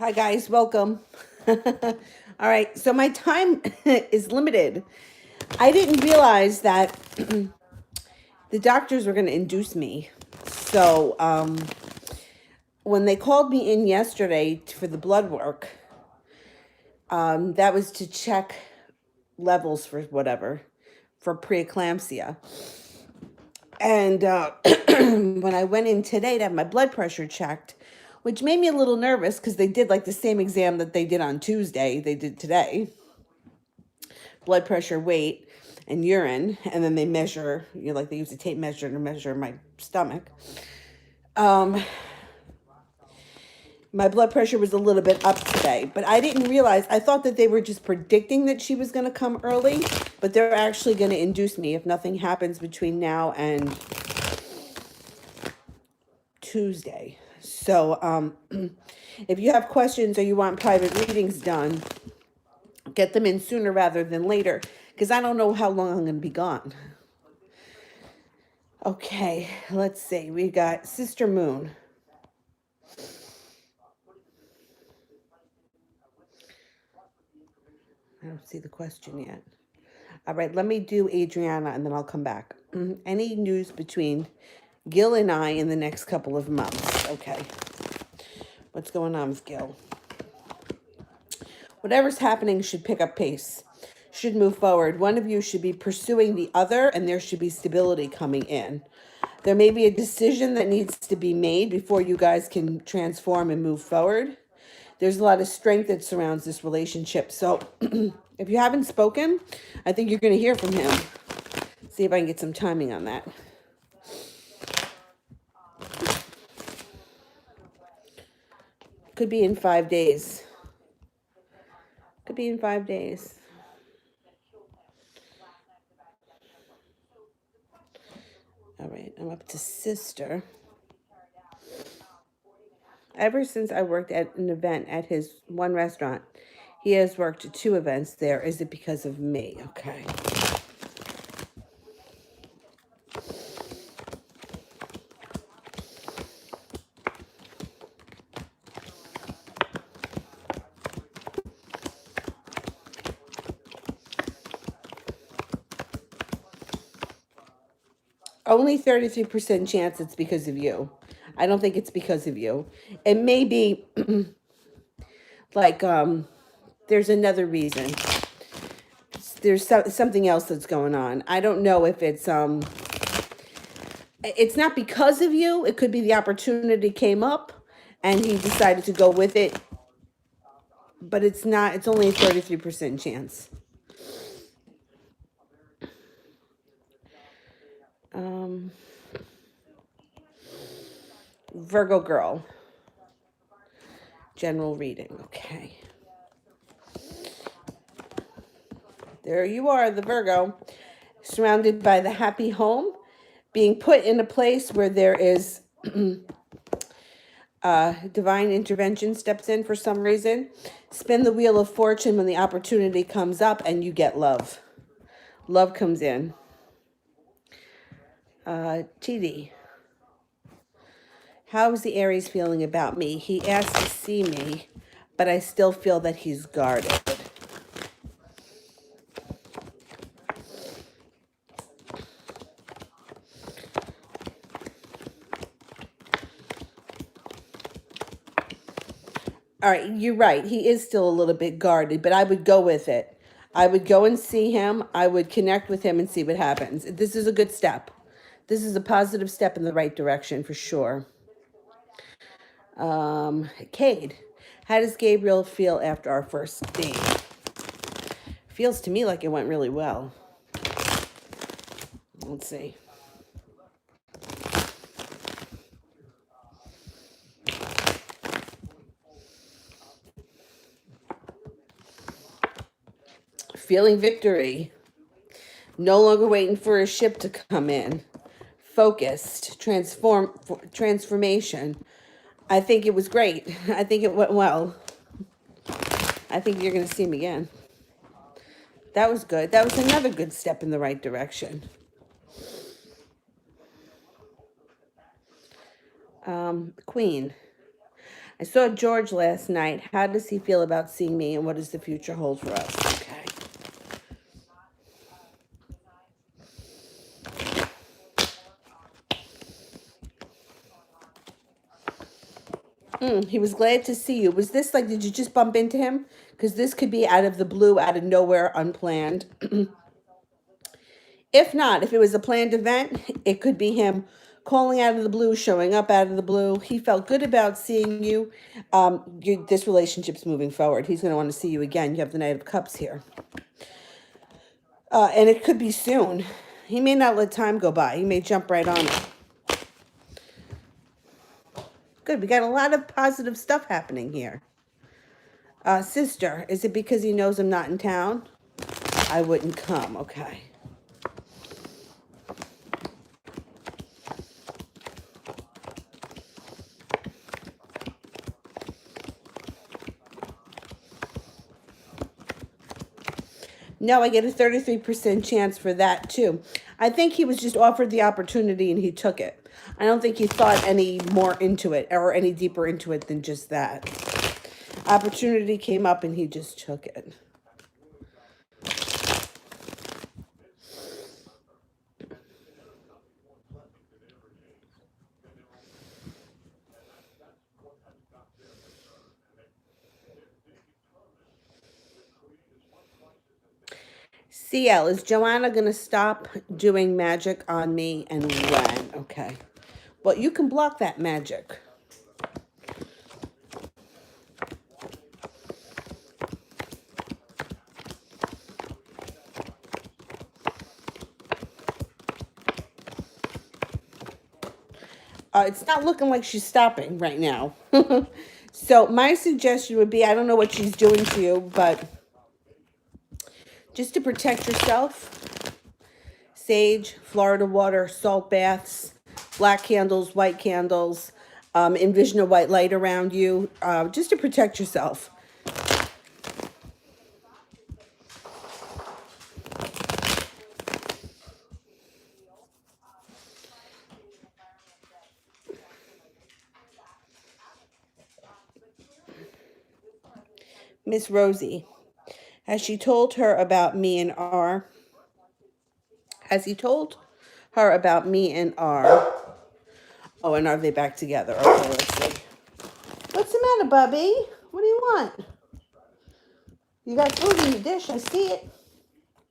Hi guys, welcome. All right, so my time is limited. I didn't realize that the doctors were going to induce me. So when they called me in yesterday for the blood work, that was to check levels for whatever, for preeclampsia. And when I went in today to have my blood pressure checked, which made me a little nervous because they did like the same exam that they did on Tuesday, they did today. Blood pressure, weight, and urine, and then they measure, like they use a tape measure to measure my stomach. My blood pressure was a little bit up today, but I didn't realize, I thought that they were just predicting that she was going to come early, but they're actually going to induce me if nothing happens between now and Tuesday. So if you have questions or you want private readings done, get them in sooner rather than later, because I don't know how long I'm going to be gone. Okay, let's see. We got Sister Moon. I don't see the question yet. All right, let me do Adriana and then I'll come back. Any news between Gil and I in the next couple of months? Okay. What's going on with Gil? Whatever's happening should pick up pace, should move forward. One of you should be pursuing the other, and there should be stability coming in. There may be a decision that needs to be made before you guys can transform and move forward. There's a lot of strength that surrounds this relationship. So if you haven't spoken, I think you're going to hear from him. See if I can get some timing on that. Could be in 5 days. Could be in 5 days. All right, I'm up to Sister. Ever since I worked at an event at his one restaurant, he has worked 2 events there. Is it because of me? Okay. Only 33% chance it's because of you. I don't think it's because of you. It may be like there's another reason. There's something else that's going on. I don't know if it's not because of you. It could be the opportunity came up and he decided to go with it. But it's not, it's only a 33% chance. Virgo girl. General reading. Okay. There you are, the Virgo. Surrounded by the happy home. Being put in a place where there is divine intervention steps in for some reason. Spin the wheel of fortune when the opportunity comes up and you get love. Love comes in. TD. How is the Aries feeling about me? He asked to see me, but I still feel that he's guarded. All right, you're right. He is still a little bit guarded, but I would go with it. I would go and see him. I would connect with him and see what happens. This is a good step. This is a positive step in the right direction for sure. Cade, how does Gabriel feel after our first date? Feels to me like it went really well. Let's see. Feeling victory. No longer waiting for a ship to come in. Focused. Transformation. I think it was great. I think it went well. I think you're going to see him again. That was good. That was another good step in the right direction. Queen. I saw George last night. How does he feel about seeing me, and what does the future hold for us? Okay. He was glad to see you. Was this like, did you just bump into him? Because this could be out of the blue, out of nowhere, unplanned. If not, if it was a planned event, it could be him calling out of the blue, showing up out of the blue. He felt good about seeing you. This relationship's moving forward. He's going to want to see you again. You have the Knight of Cups here. And it could be soon. He may not let time go by. He may jump right on it. Good. We got a lot of positive stuff happening here. Sister, is it because he knows I'm not in town? I wouldn't come. Okay. No, I get a 33% chance for that too. I think he was just offered the opportunity and he took it. I don't think he thought any more into it or any deeper into it than just that. Opportunity came up and he just took it. CL, is Joanna going to stop doing magic on me, and when? Okay. Well, you can block that magic. It's not looking like she's stopping right now. So my suggestion would be, I don't know what she's doing to you, but just to protect yourself, sage, Florida water, salt baths, black candles, white candles, envision a white light around you, just to protect yourself. Miss Rosie, has she told her about me and R? Has he told her about me and R? Oh, and are they back together? Okay, let's see. What's the matter, Bubby? What do you want? You got food in the dish. I see it.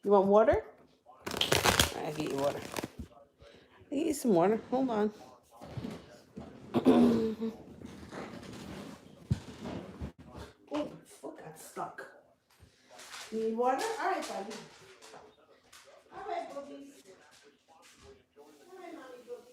You want water? I'll get you water. I'll get you some water. Hold on. Oh, my foot got stuck. You need water? All right, Bubby. All right, Bubby. All right, Mommy, Bubby.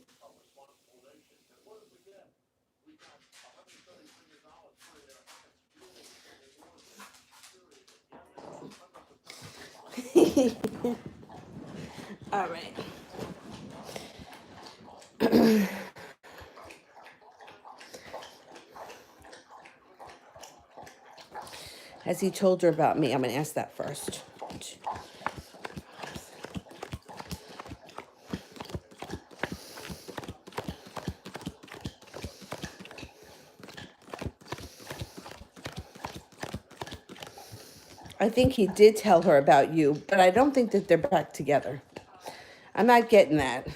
All right. Has he told her about me? I'm going to ask that first. I think he did tell her about you, but I don't think that they're back together. I'm not getting that.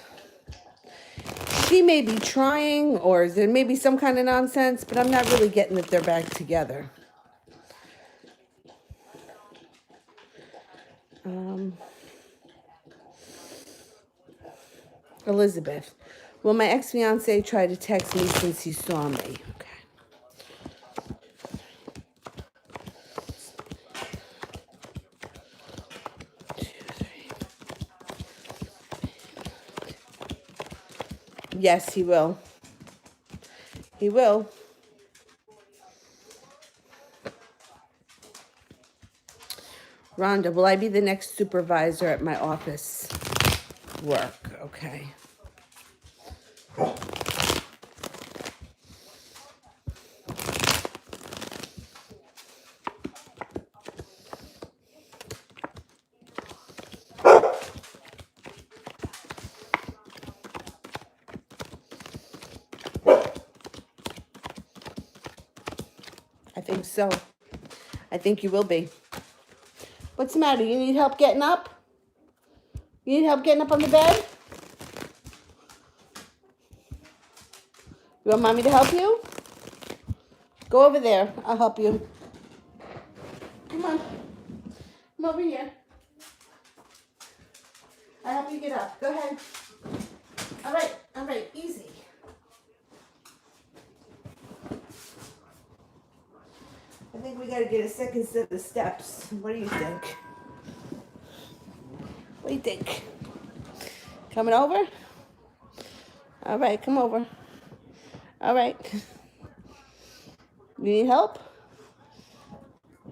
She may be trying, or there may be some kind of nonsense, but I'm not really getting that they're back together. Elizabeth, well, my ex-fiance tried to text me since he saw me. Okay. Yes, he will. He will. Rhonda, will I be the next supervisor at my office work? Okay. I think so. I think you will be. What's the matter? You need help getting up? You need help getting up on the bed? You want mommy to help you? Go over there. I'll help you. Come on. Come over here. I'll help you get up. Go ahead. All right, easy. I think we gotta get a second set of steps. What do you think? What do you think? Coming over? All right, come over. All right. You need help?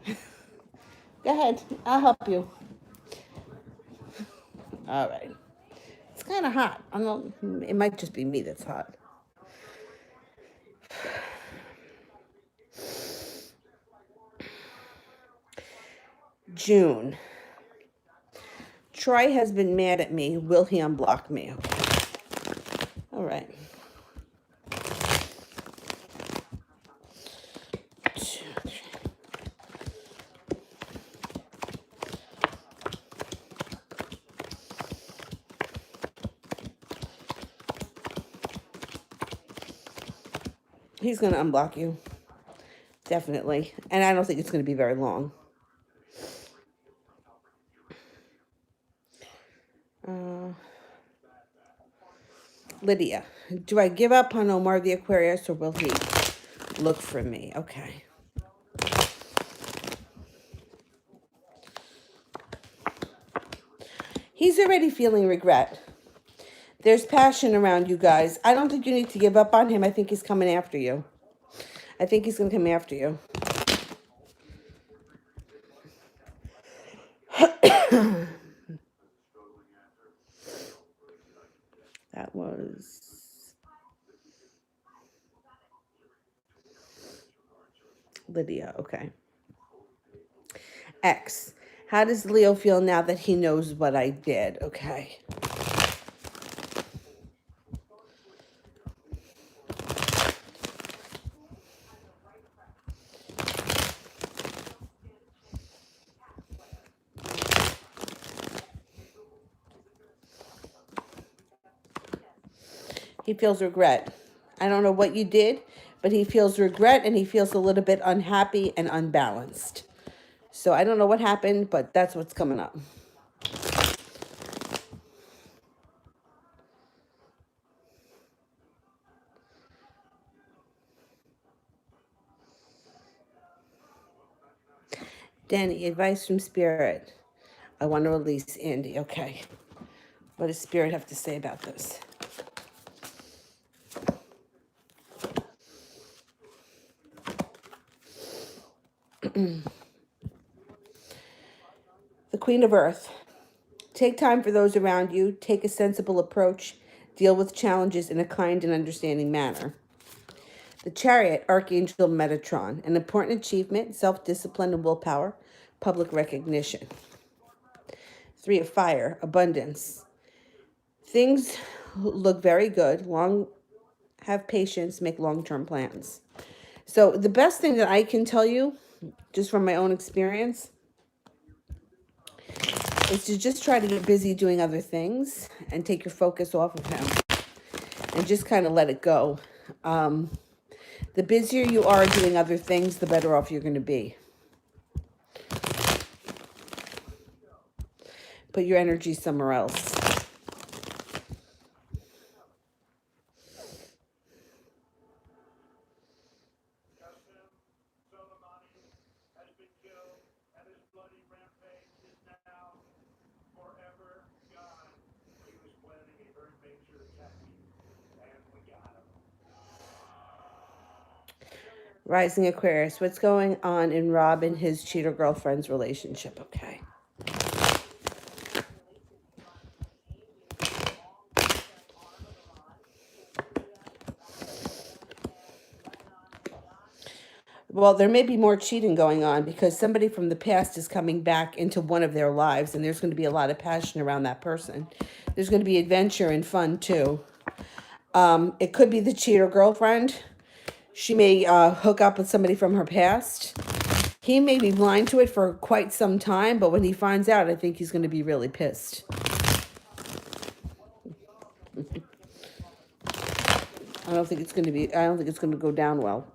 Go ahead. I'll help you. All right. It's kind of hot. I don't. It might just be me that's hot. June. Troy has been mad at me. Will he unblock me? Okay. All right. He's going to unblock you. Definitely. And I don't think it's going to be very long. Lydia, do I give up on Omar the Aquarius or will he look for me? Okay. He's already feeling regret. There's passion around you guys. I don't think you need to give up on him. I think he's coming after you. I think he's going to come after you. That was Lydia. Okay. X. How does Leo feel now that he knows what I did? Okay. He feels regret. I don't know what you did, but he feels regret and he feels a little bit unhappy and unbalanced. So I don't know what happened, but that's what's coming up. Danny, advice from Spirit. I want to release Andy. Okay. What does Spirit have to say about this? The Queen of Earth. Take time for those around you. Take a sensible approach. Deal with challenges in a kind and understanding manner. The Chariot, Archangel Metatron. An important achievement, self-discipline and willpower, public recognition. 3 of Fire, abundance. Things look very good. Have patience, make long-term plans. So the best thing that I can tell you, just from my own experience, is to just try to get busy doing other things and take your focus off of him and just kind of let it go. The busier you are doing other things, the better off you're going to be. Put your energy somewhere else. Rising Aquarius, what's going on in Rob and his cheater girlfriend's relationship? Okay. Well, there may be more cheating going on because somebody from the past is coming back into one of their lives, and there's going to be a lot of passion around that person. There's going to be adventure and fun, too. It could be the cheater girlfriend. She may hook up with somebody from her past. He may be blind to it for quite some time, but when he finds out, I think he's going to be really pissed. I don't think it's going to go down well.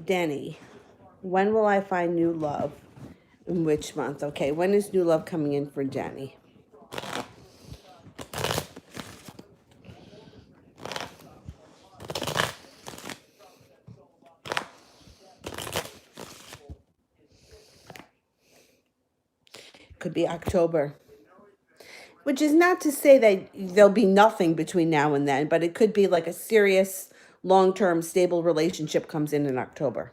Denny, when will I find new love? In which month? Okay, when is new love coming in for Denny? Could be October. Which is not to say that there'll be nothing between now and then, but it could be like a serious, long-term, stable relationship comes in October.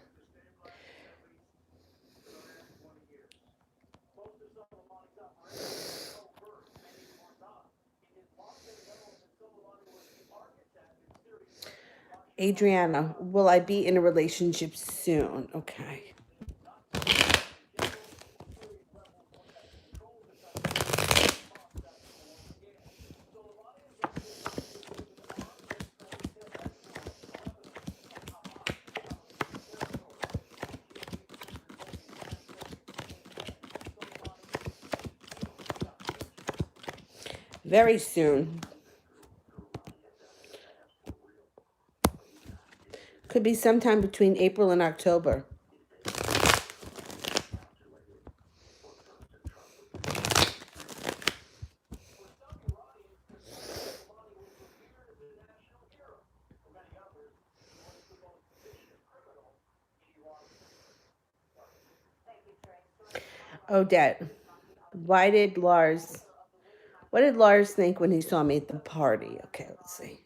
Adriana, will I be in a relationship soon? Okay. Very soon. Could be sometime between April and October. Odette, what did Lars think when he saw me at the party? Okay, let's see.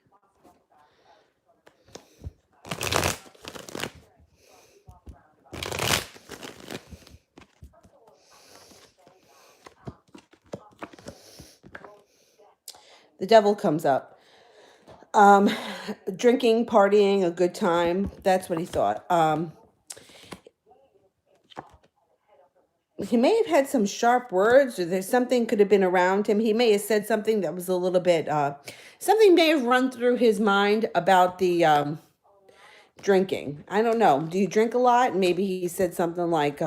The devil comes up. Drinking, partying, a good time. That's what he thought. He may have had some sharp words, or there's something could have been around him. He may have said something that was a little bit, something may have run through his mind about the drinking. I don't know. Do you drink a lot? Maybe he said something like,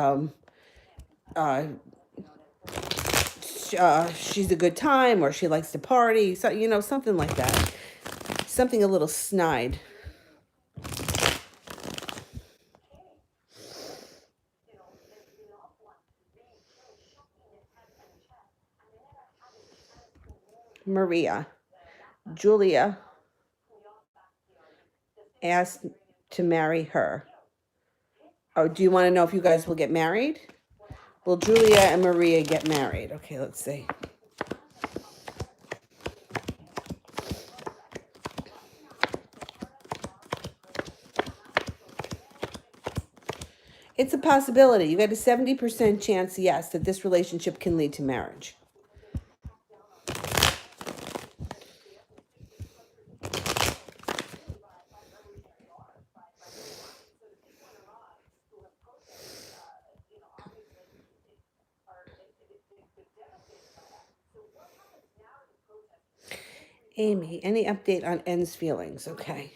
she's a good time, or she likes to party. So, something like that. Something a little snide. Maria. Julia asked to marry her. Oh, do you want to know if you guys will get married? Will Julia and Maria get married? Okay, let's see. It's a possibility. You got a 70% chance, yes, that this relationship can lead to marriage. Amy, any update on N's feelings? Okay.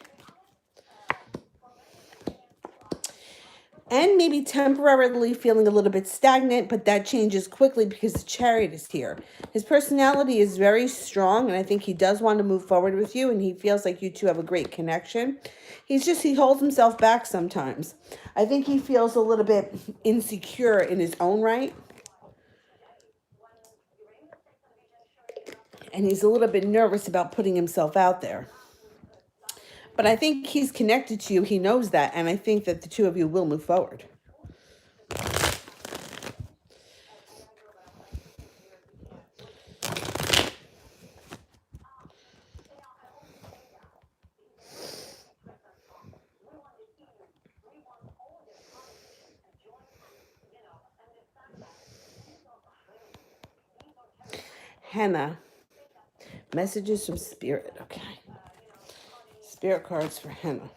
And maybe temporarily feeling a little bit stagnant, but that changes quickly because the Chariot is here. His personality is very strong, and I think he does want to move forward with you, and he feels like you two have a great connection. He holds himself back sometimes. I think he feels a little bit insecure in his own right. And he's a little bit nervous about putting himself out there. But I think he's connected to you. He knows that, and I think that the two of you will move forward. Hannah. Messages from Spirit. Okay. Spirit cards for Hannah.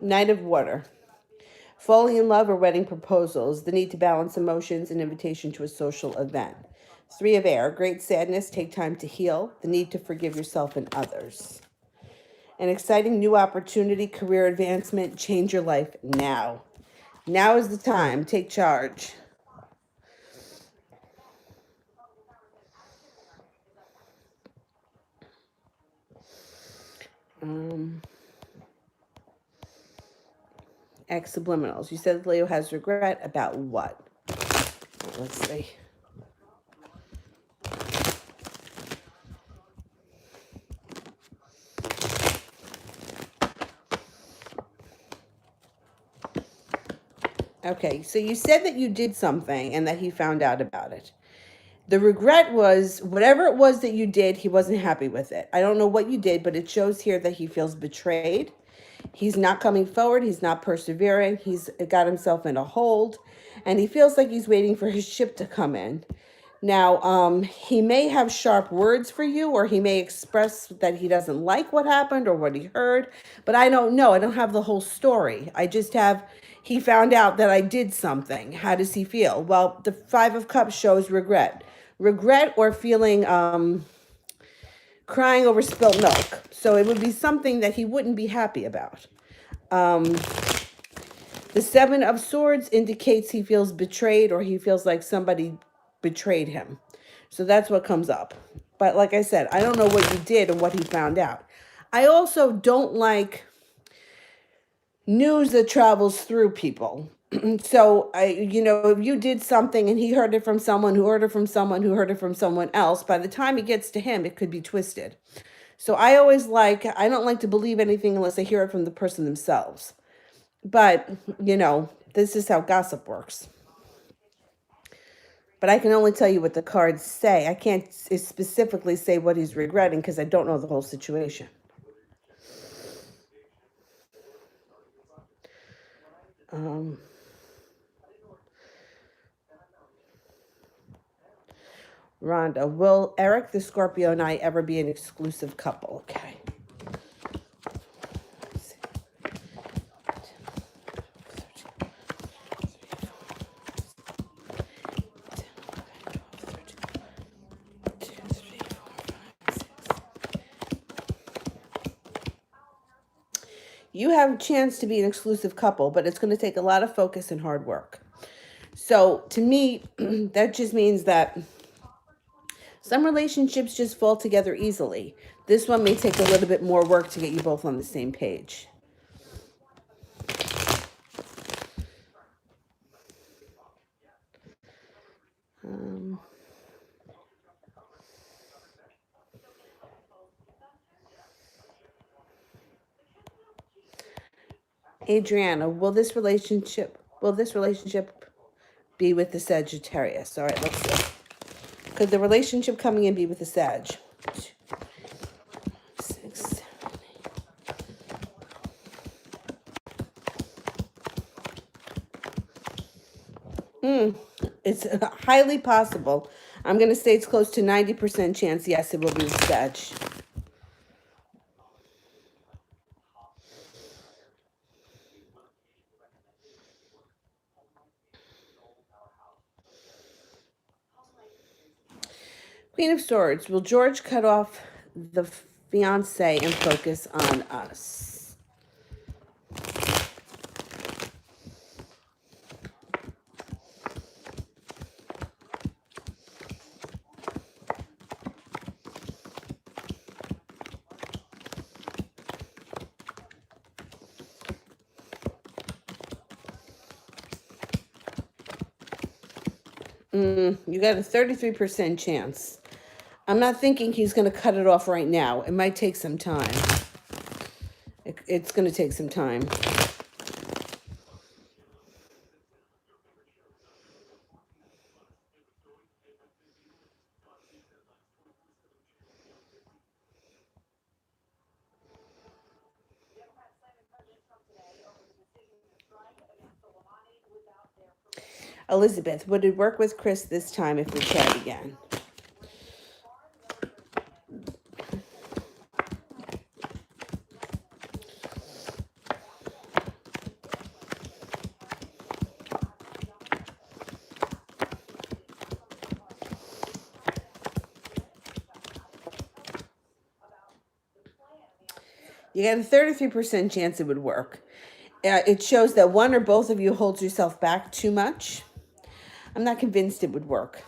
Knight of Water. Falling in love or wedding proposals. The need to balance emotions and invitation to a social event. Three of Air. Great sadness. Take time to heal. The need to forgive yourself and others. An exciting new opportunity. Career advancement. Change your life now. Now is the time. Take charge. X subliminals. You said Leo has regret about what? Let's see. Okay, so you said that you did something and that he found out about it. The regret was whatever it was that you did, he wasn't happy with it. I don't know what you did, but it shows here that he feels betrayed. He's not coming forward. He's not persevering. He's got himself in a hold, and he feels like he's waiting for his ship to come in. Now, he may have sharp words for you, or he may express that he doesn't like what happened or what he heard, but I don't know. I don't have the whole story. I just have, he found out that I did something. How does he feel? Well, the Five of Cups shows regret. Regret or feeling crying over spilt milk. So it would be something that he wouldn't be happy about. The Seven of Swords indicates he feels betrayed or he feels like somebody betrayed him. So that's what comes up. But like I said, I don't know what you did and what he found out. I also don't like news that travels through people. So if you did something and he heard it from someone who heard it from someone who heard it from someone else, by the time it gets to him, it could be twisted. So I don't like to believe anything unless I hear it from the person themselves. But, this is how gossip works. But I can only tell you what the cards say. I can't specifically say what he's regretting because I don't know the whole situation. Rhonda, will Eric the Scorpio and I ever be an exclusive couple? Okay. You have a chance to be an exclusive couple, but it's going to take a lot of focus and hard work. So to me, that just means that some relationships just fall together easily. This one may take a little bit more work to get you both on the same page. Adriana, will this relationship be with the Sagittarius? All right, let's see. Could the relationship coming in be with the Sag? 6, 7, 8. It's highly possible. I'm going to say it's close to 90% chance. Yes, it will be with Sag. Queen of Swords, will George cut off the fiance and focus on us? You got a 33% chance. I'm not thinking he's going to cut it off right now. It might take some time. It's going to take some time. Elizabeth, would it work with Chris this time if we chat again? You got a 33% chance it would work. It shows that one or both of you holds yourself back too much. I'm not convinced it would work.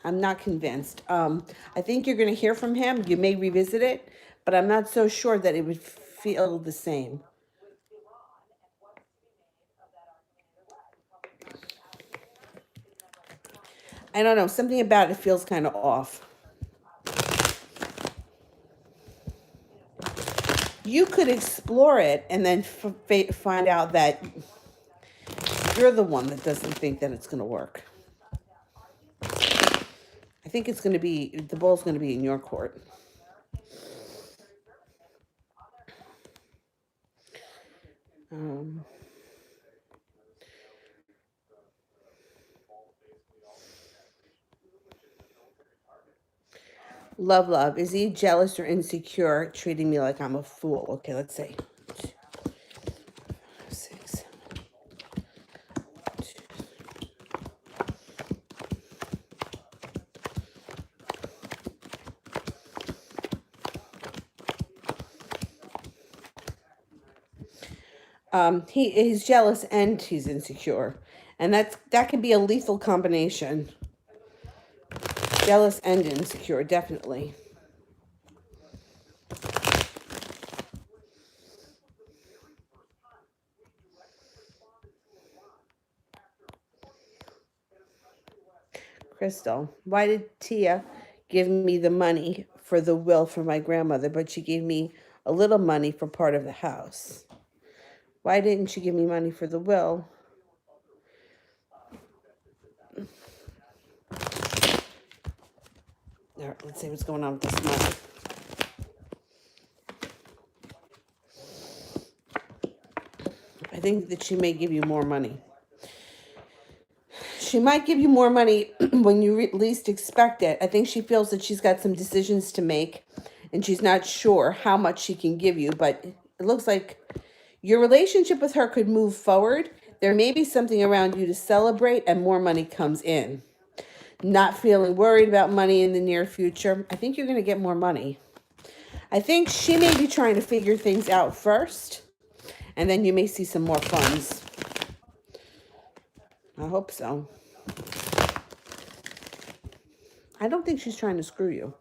I'm not convinced. I think you're going to hear from him. You may revisit it, but I'm not so sure that it would feel the same. I don't know. Something about it feels kind of off. You could explore it and then find out that you're the one that doesn't think that it's going to work. I think it's going to be, the ball's going to be in your court. Love. Is he jealous or insecure, treating me like I'm a fool? Okay, let's see. 6. He's jealous and he's insecure, and that can be a lethal combination. Jealous and insecure, definitely. Crystal, why did Tia give me the money for the will for my grandmother, but she gave me a little money for part of the house? Why didn't she give me money for the will? All right, let's see what's going on with this money. I think that she may give you more money. She might give you more money when you least expect it. I think she feels that she's got some decisions to make and she's not sure how much she can give you, but it looks like your relationship with her could move forward. There may be something around you to celebrate and more money comes in. Not feeling worried about money in the near future. I think you're going to get more money. I think she may be trying to figure things out first, and then you may see some more funds. I hope so. I don't think she's trying to screw you.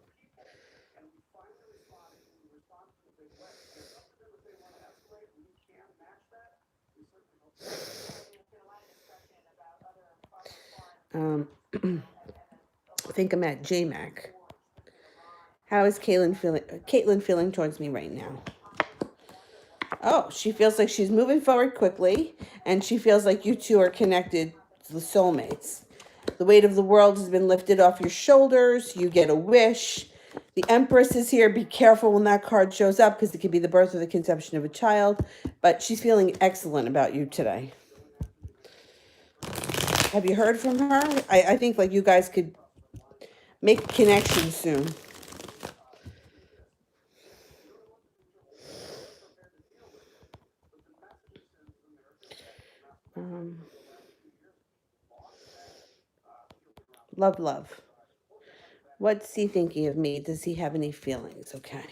I think I'm at JMac. How is Caitlin feeling towards me right now? Oh, she feels like she's moving forward quickly, and she feels like you two are connected to the soulmates. The weight of the world has been lifted off your shoulders. You get a wish. The Empress is here. Be careful when that card shows up because it could be the birth or the conception of a child. But she's feeling excellent about you today. Have you heard from her? I think like you guys could make a connection soon. Love. What's he thinking of me? Does he have any feelings? Okay.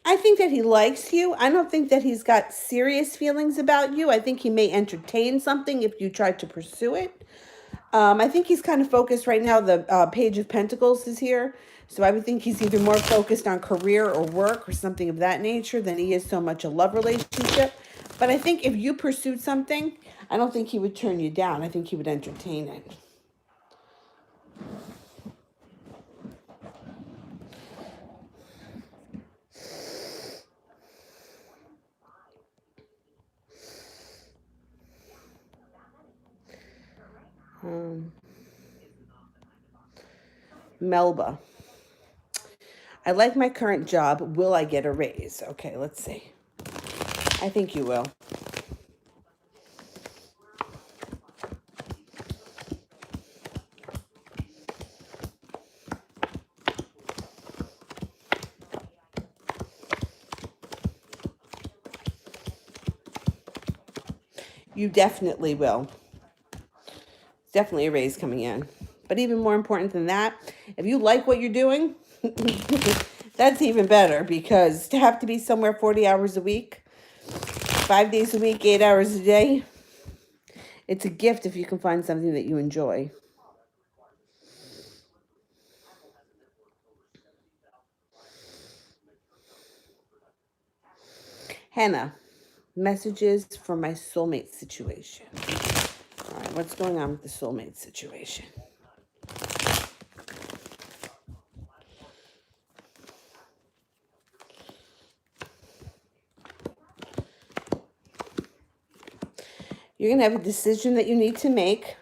I think that he likes you. I don't think that he's got serious feelings about you. I think he may entertain something if you try to pursue it. I think he's kind of focused right now. The Page of Pentacles is here. So I would think he's either more focused on career or work or something of that nature than he is so much a love relationship. But I think if you pursued something, I don't think he would turn you down. I think he would entertain it. Melba. I like my current job. Will I get a raise? Okay, let's see. I think you will. You definitely will. Definitely a raise coming in. But even more important than that, if you like what you're doing, that's even better, because to have to be somewhere 40 hours a week, 5 days a week, 8 hours a day, it's a gift if you can find something that you enjoy. Hannah, messages for my soulmate situation. All right, what's going on with the soulmate situation? You're going to have a decision that you need to make.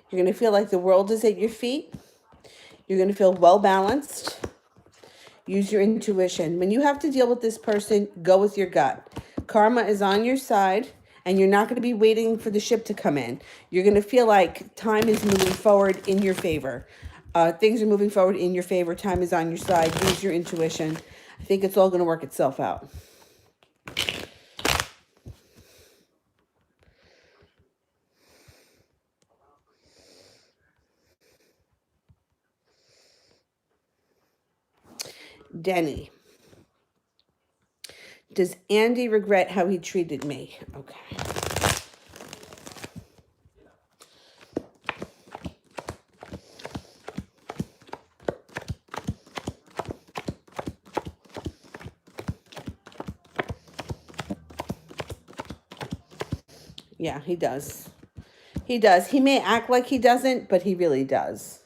You're going to feel like the world is at your feet. You're going to feel well balanced. Use your intuition. When you have to deal with this person, go with your gut. Karma is on your side, and you're not going to be waiting for the ship to come in. You're going to feel like time is moving forward in your favor. Things are moving forward in your favor. Time is on your side. Use your intuition. I think it's all going to work itself out. Denny. Does Andy regret how he treated me? Okay. Yeah, he does. He does. He may act like he doesn't, but he really does.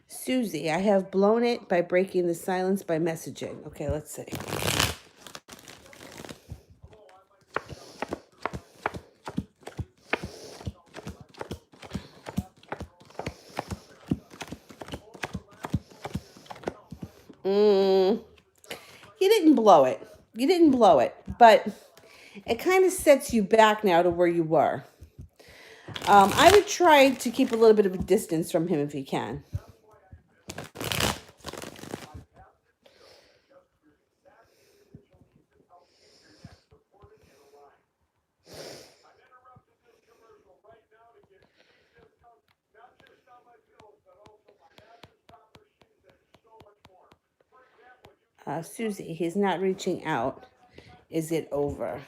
Susie, I have blown it by breaking the silence by messaging. Okay, let's see. You didn't blow it. You didn't blow it, but it kind of sets you back now to where you were. I would try to keep a little bit of a distance from him if you can. Susie, he's not reaching out. Is it over?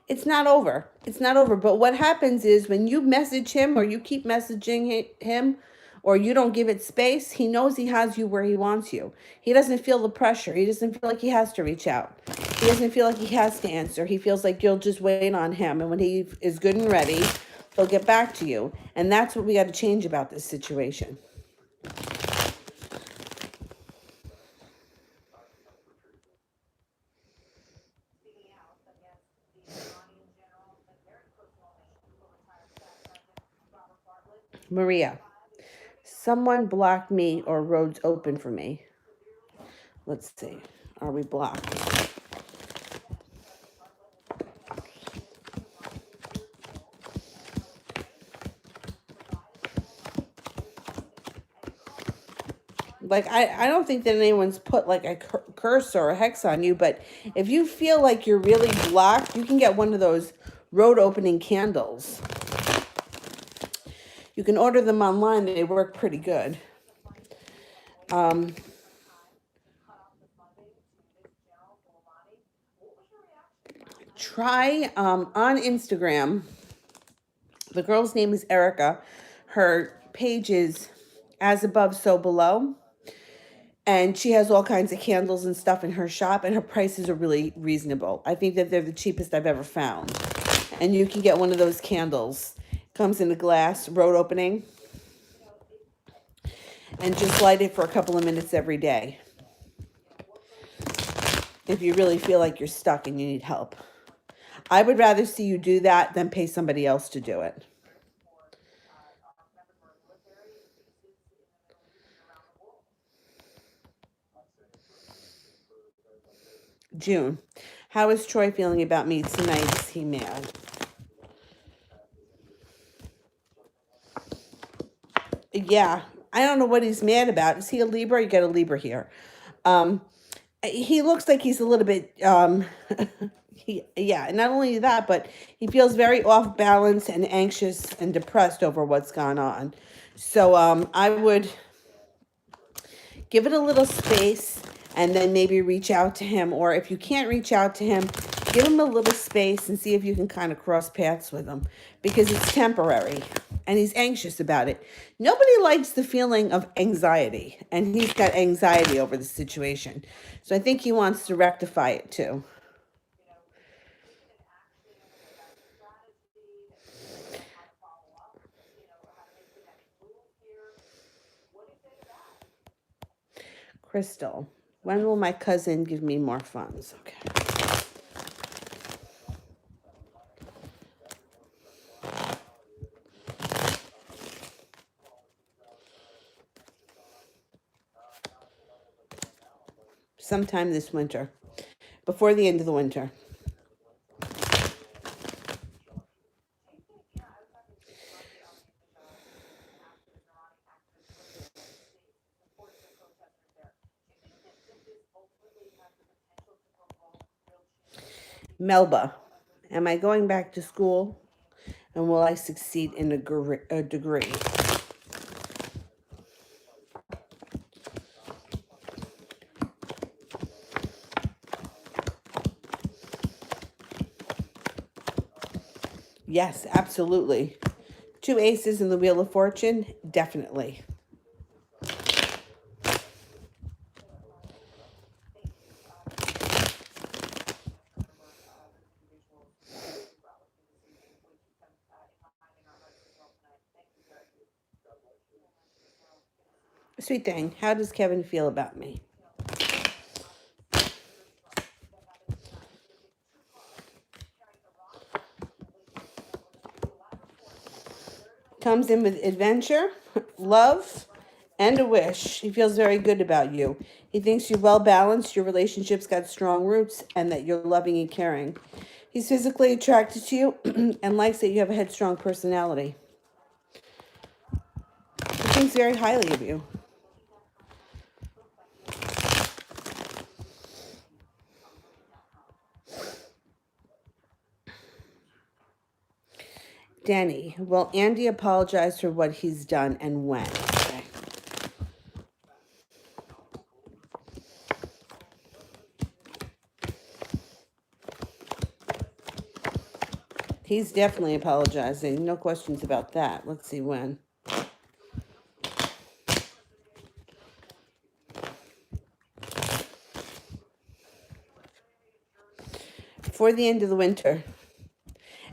It's not over. It's not over. But what happens is when you message him or you keep messaging him or you don't give it space, he knows he has you where he wants you. He doesn't feel the pressure. He doesn't feel like he has to reach out. He doesn't feel like he has to answer. He feels like you'll just wait on him. And when he is good and ready, he'll get back to you. And that's what we got to change about this situation. Maria, someone blocked me or roads open for me. Let's see. Are we blocked? Like, I don't think that anyone's put like a curse or a hex on you, but if you feel like you're really blocked, you can get one of those road opening candles. You can order them online. They work pretty good. Try on Instagram. The girl's name is Erica. Her page is As Above, So Below. And she has all kinds of candles and stuff in her shop, and her prices are really reasonable. I think that they're the cheapest I've ever found. And you can get one of those candles. Comes in a glass, road opening. And just light it for a couple of minutes every day. If you really feel like you're stuck and you need help. I would rather see you do that than pay somebody else to do it. June. How is Troy feeling about me tonight? Is he mad? Yeah, I don't know what he's mad about. Is he a Libra? You got a Libra here. Um, he looks like he's a little bit yeah, not only that, but he feels very off balance and anxious and depressed over what's gone on. So I would give it a little space and then maybe reach out to him. Or if you can't reach out to him, give him a little space and see if you can kind of cross paths with him, because it's temporary and he's anxious about it. Nobody likes the feeling of anxiety, and he's got anxiety over the situation. So I think he wants to rectify it too. Crystal, when will my cousin give me more funds? Okay. Sometime this winter, before the end of the winter. Melba, am I going back to school? And will I succeed in a degree? Yes, absolutely. Two aces in the Wheel of Fortune, definitely. Sweet thing, how does Kevin feel about me? Comes in with adventure, love, and a wish. He feels very good about you. He thinks you're well balanced, your relationship's got strong roots, and that you're loving and caring. He's physically attracted to you and likes that you have a headstrong personality. He thinks very highly of you. Danny, will Andy apologize for what he's done and when? Okay. He's definitely apologizing. No questions about that. Let's see when. For the end of the winter.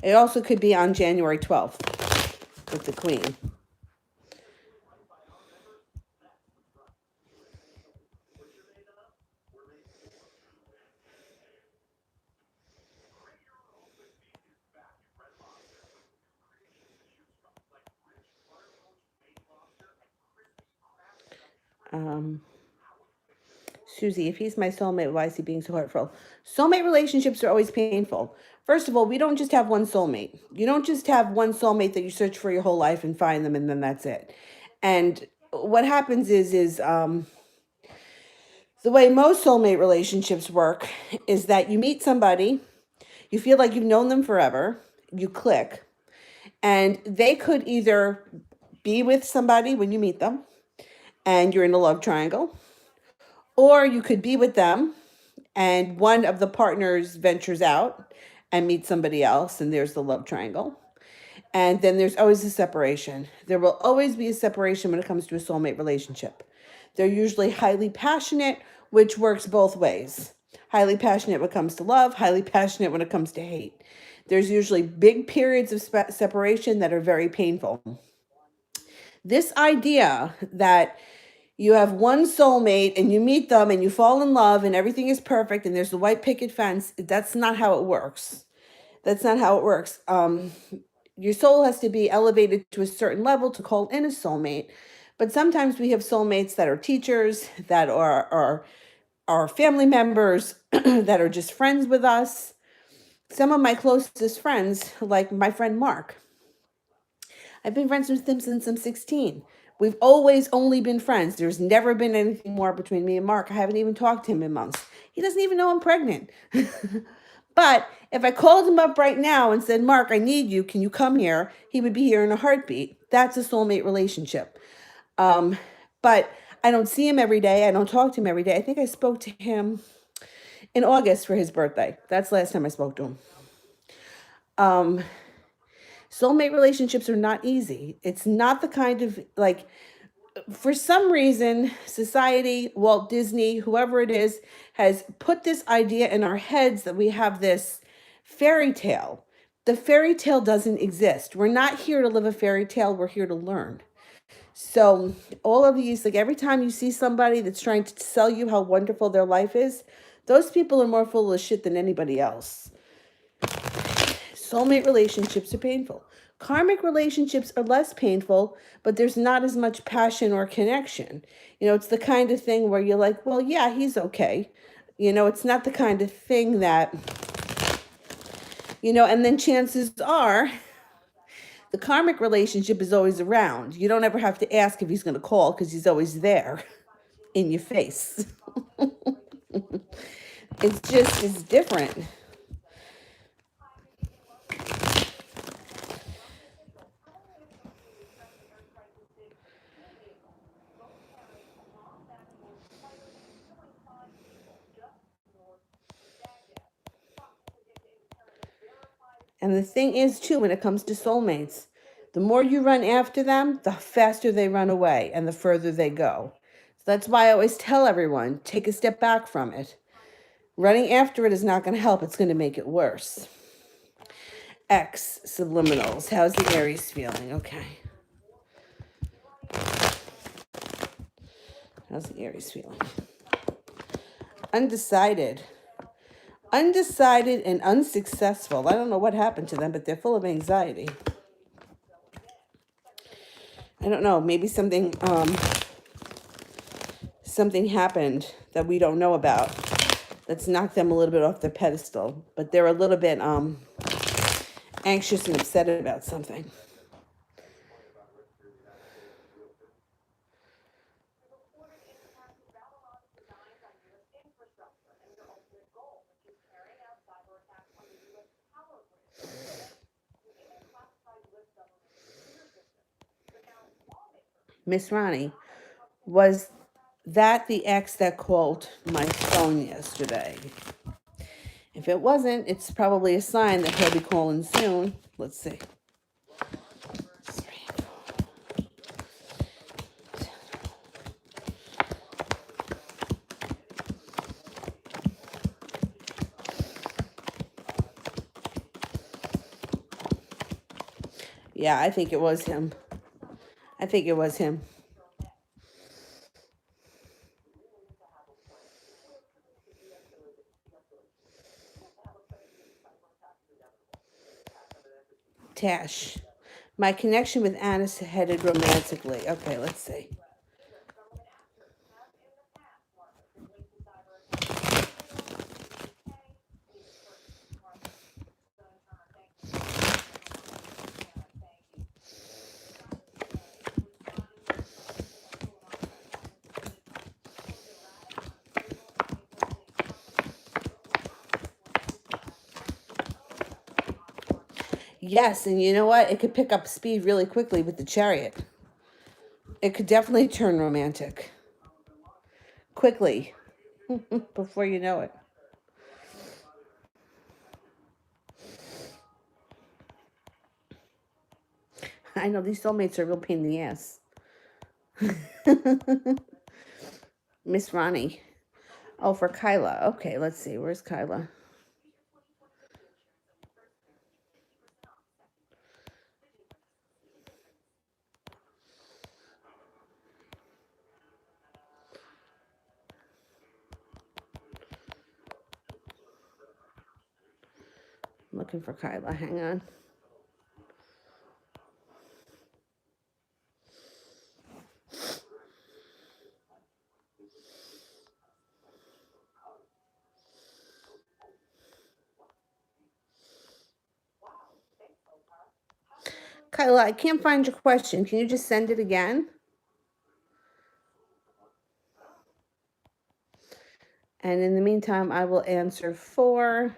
It also could be on January 12th with the Queen. Um, Susie, if he's my soulmate, why is he being so hurtful? Soulmate relationships are always painful. First of all, we don't just have one soulmate. You don't just have one soulmate that you search for your whole life and find them and then that's it. And what happens is the way most soulmate relationships work is that you meet somebody, you feel like you've known them forever, you click, and they could either be with somebody when you meet them and you're in a love triangle, or you could be with them and one of the partners ventures out and meets somebody else, and there's the love triangle. And then there's always a separation. There will always be a separation when it comes to a soulmate relationship. They're usually highly passionate, which works both ways. Highly passionate when it comes to love, highly passionate when it comes to hate. There's usually big periods of separation that are very painful. This idea that you have one soulmate and you meet them and you fall in love and everything is perfect and there's the white picket fence, that's not how it works. That's not how it works. Your soul has to be elevated to a certain level to call in a soulmate. But sometimes we have soulmates that are teachers, that are our family members that are just friends with us. Some of my closest friends, like my friend Mark, I've been friends with him since I'm 16. We've always only been friends. There's never been anything more between me and Mark. I haven't even talked to him in months. He doesn't even know I'm pregnant. But if I called him up right now and said, Mark, I need you, can you come here? He would be here in a heartbeat. That's a soulmate relationship. But I don't see him every day. I don't talk to him every day. I think I spoke to him in August for his birthday. That's the last time I spoke to him. Soulmate relationships are not easy. It's not the kind of, like, for some reason, society, Walt Disney, whoever it is, has put this idea in our heads that we have this fairy tale. The fairy tale doesn't exist. We're not here to live a fairy tale. We're here to learn. So all of these, like every time you see somebody that's trying to sell you how wonderful their life is, those people are more full of shit than anybody else. Soulmate relationships are painful. Karmic relationships are less painful, but there's not as much passion or connection. It's the kind of thing where you're like, well, yeah, he's okay. It's not the kind of thing that, and then chances are the karmic relationship is always around. You don't ever have to ask if he's going to call because he's always there in your face. It's different. And the thing is, too, when it comes to soulmates, the more you run after them, the faster they run away and the further they go. So that's why I always tell everyone, take a step back from it. Running after it is not going to help. It's going to make it worse. X, subliminals. How's the Aries feeling? Okay. How's the Aries feeling? Undecided. Undecided and unsuccessful. I don't know what happened to them, but they're full of anxiety. I don't know. Maybe something happened that we don't know about that's knocked them a little bit off their pedestal. But they're a little bit anxious and upset about something. Miss Ronnie, was that the ex that called my phone yesterday? If it wasn't, it's probably a sign that he'll be calling soon. Let's see. Yeah, I think it was him. I think it was him. Tash. My connection with Anna is headed romantically. Okay, let's see. Yes, and you know what? It could pick up speed really quickly with the Chariot. It could definitely turn romantic. Quickly. Before you know it. I know these soulmates are a real pain in the ass. Miss Ronnie. Oh, for Kyla. Okay, let's see. Where's Kyla? I'm looking for Kyla. Hang on. Kyla, I can't find your question. Can you just send it again? And in the meantime, I will answer for...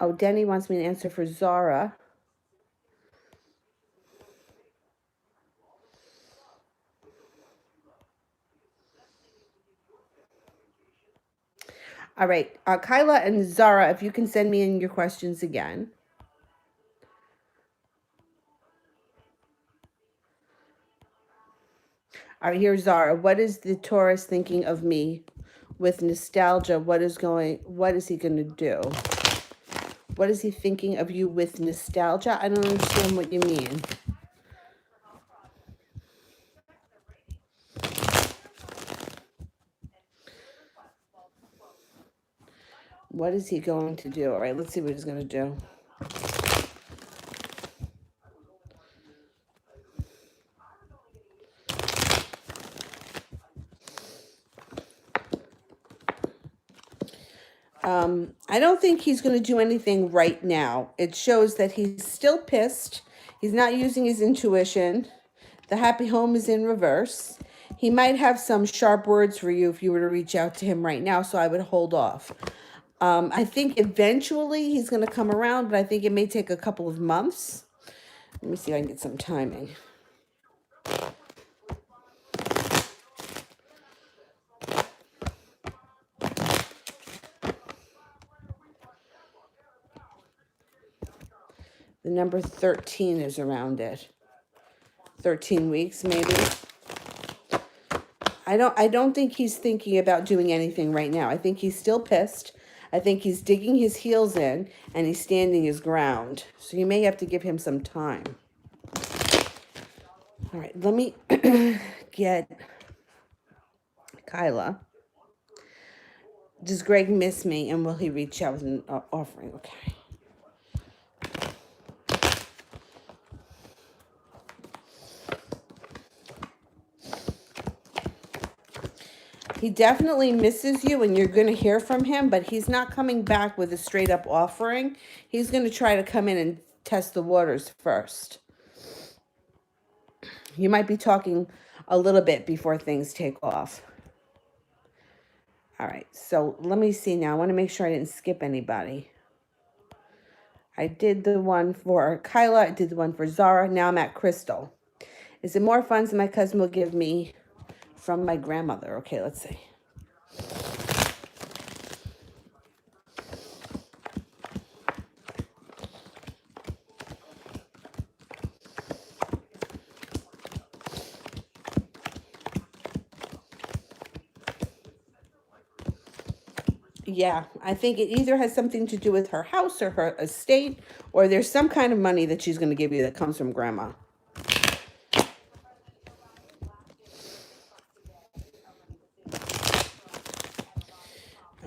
Oh, Denny wants me to answer for Zara. All right, Kyla and Zara, if you can send me in your questions again. All right, here's Zara. What is the Taurus thinking of me with nostalgia? What is he going to do? What is he thinking of you with nostalgia? I don't understand what you mean. What is he going to do? All right, let's see what he's going to do. I don't think he's going to do anything right now. It shows that he's still pissed. He's not using his intuition. The happy home is in reverse. He might have some sharp words for you if you were to reach out to him right now, so I would hold off. I think eventually he's going to come around, but I think it may take a couple of months. Let me see if I can get some timing. The number 13 is around it. 13 weeks, maybe. I don't think he's thinking about doing anything right now. I think he's still pissed. I think he's digging his heels in and he's standing his ground. So you may have to give him some time. All right, let me get Kyla. Does Greg miss me and will he reach out with an offering? Okay. He definitely misses you and you're going to hear from him, but he's not coming back with a straight up offering. He's going to try to come in and test the waters first. You might be talking a little bit before things take off. All right, so let me see now. I want to make sure I didn't skip anybody. I did the one for Kyla. I did the one for Zara. Now I'm at Crystal. Is it more funds than my cousin will give me from my grandmother? Okay, let's see. Yeah, I think it either has something to do with her house or her estate, or there's some kind of money that she's going to give you that comes from grandma.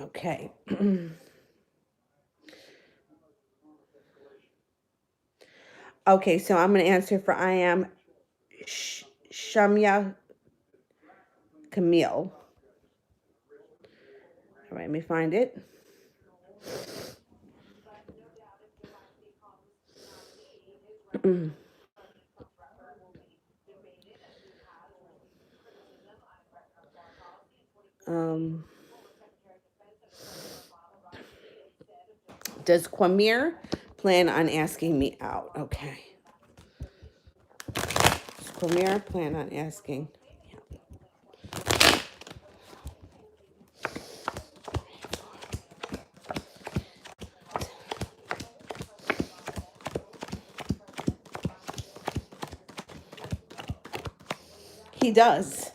Okay. Okay, so I'm going to answer for I am Shamya Camille. All right, let me find it. Does Quamir plan on asking me out? Okay. Does Quamir plan on asking? He does.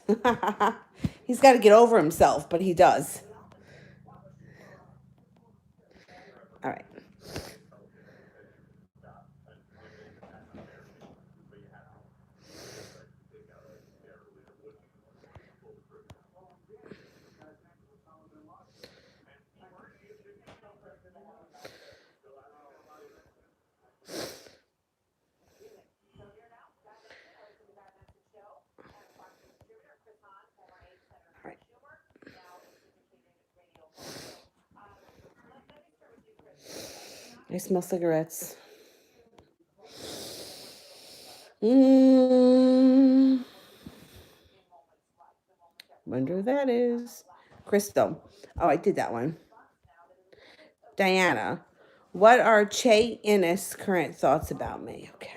He's got to get over himself, but he does. All right. All right. I smell cigarettes. Wonder who that is. Crystal. Oh, I did that one. Diana. What are Che Innes' current thoughts about me? Okay.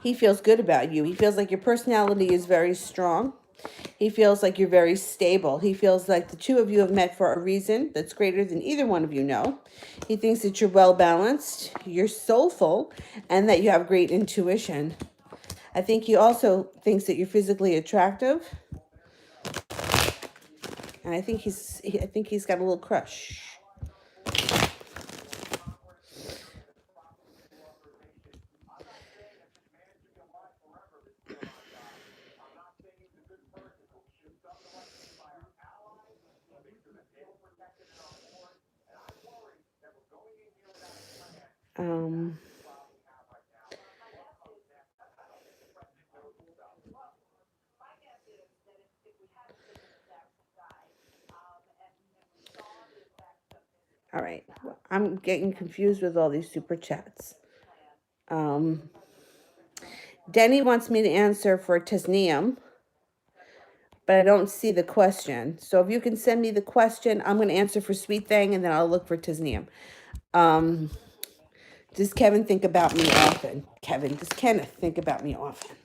He feels good about you. He feels like your personality is very strong. He feels like you're very stable. He feels like the two of you have met for a reason that's greater than either one of you know. He thinks that you're well balanced, you're soulful, and that you have great intuition. I think he also thinks that you're physically attractive. And I think he's got a little crush. All right. I'm getting confused with all these super chats. Denny wants me to answer for Tasneem, but I don't see the question. So if you can send me the question, I'm going to answer for Sweet Thing, and then I'll look for Tasneem. Does Kevin think about me often? Does Kenneth think about me often?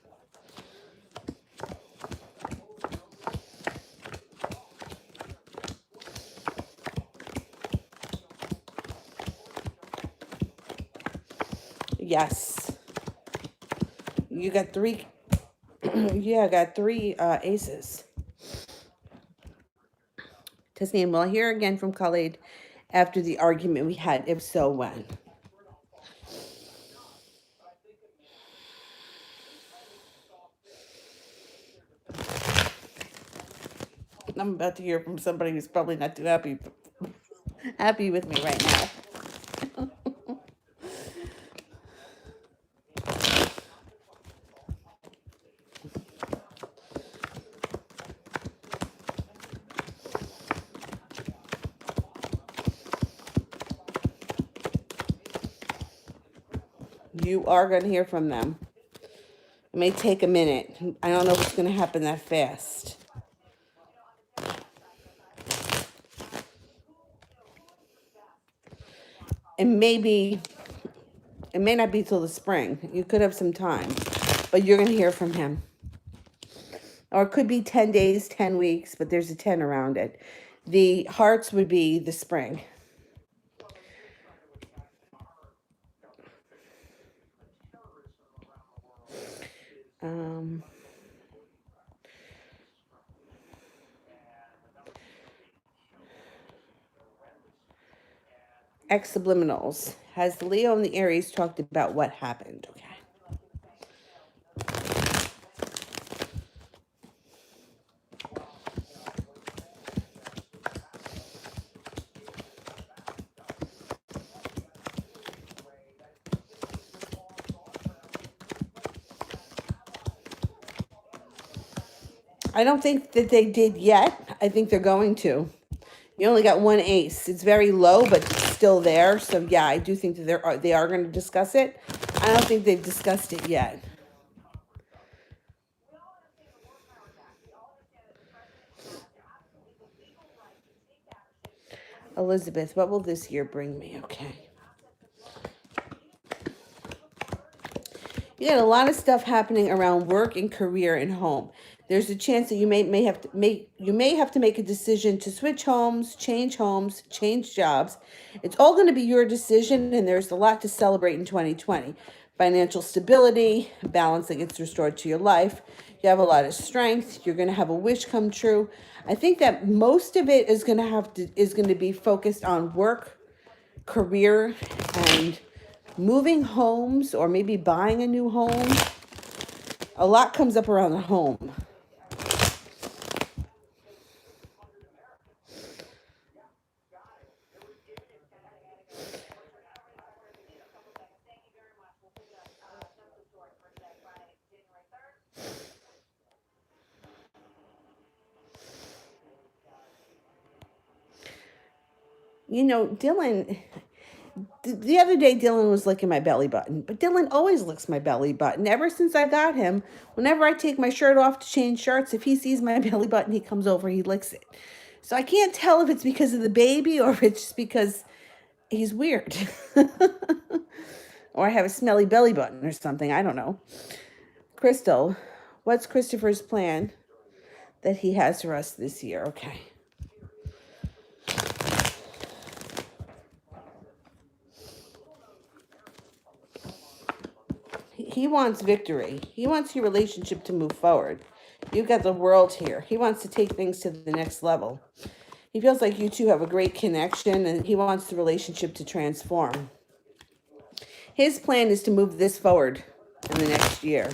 Yes. You got three. Yeah, I got three aces. Tasneem, will I hear again from Khalid after the argument we had? If so, when? I'm about to hear from somebody who's probably not too happy with me right now. You are going to hear from them. It may take a minute. I don't know what's going to happen that fast. And maybe, it may not be till the spring. You could have some time, but you're going to hear from him. Or it could be 10 days, 10 weeks, but there's a 10 around it. The hearts would be the spring. X subliminals. Has the Leo and the Aries talked about what happened? Okay. I don't think that they did yet. I think they're going to. You only got one ace. It's very low, but it's still there. So yeah, I do think that they are going to discuss it. I don't think they've discussed it yet. Elizabeth, what will this year bring me? Okay. You got a lot of stuff happening around work and career and home. There's a chance that you may have to make a decision to switch homes, change jobs. It's all going to be your decision, and there's a lot to celebrate in 2020. Financial stability, balance that gets restored to your life. You have a lot of strength. You're going to have a wish come true. I think that most of it is going to be focused on work, career, and moving homes, or maybe buying a new home. A lot comes up around the home. You know, Dylan, the other day Dylan was licking my belly button, but Dylan always licks my belly button. Ever since I got him, whenever I take my shirt off to change shirts, if he sees my belly button, he comes over, he licks it. So I can't tell if it's because of the baby or if it's just because he's weird. Or I have a smelly belly button or something. I don't know. Crystal, what's Christopher's plan that he has for us this year? Okay. He wants victory. He wants your relationship to move forward. You've got the world here. He wants to take things to the next level. He feels like you two have a great connection and he wants the relationship to transform. His plan is to move this forward in the next year.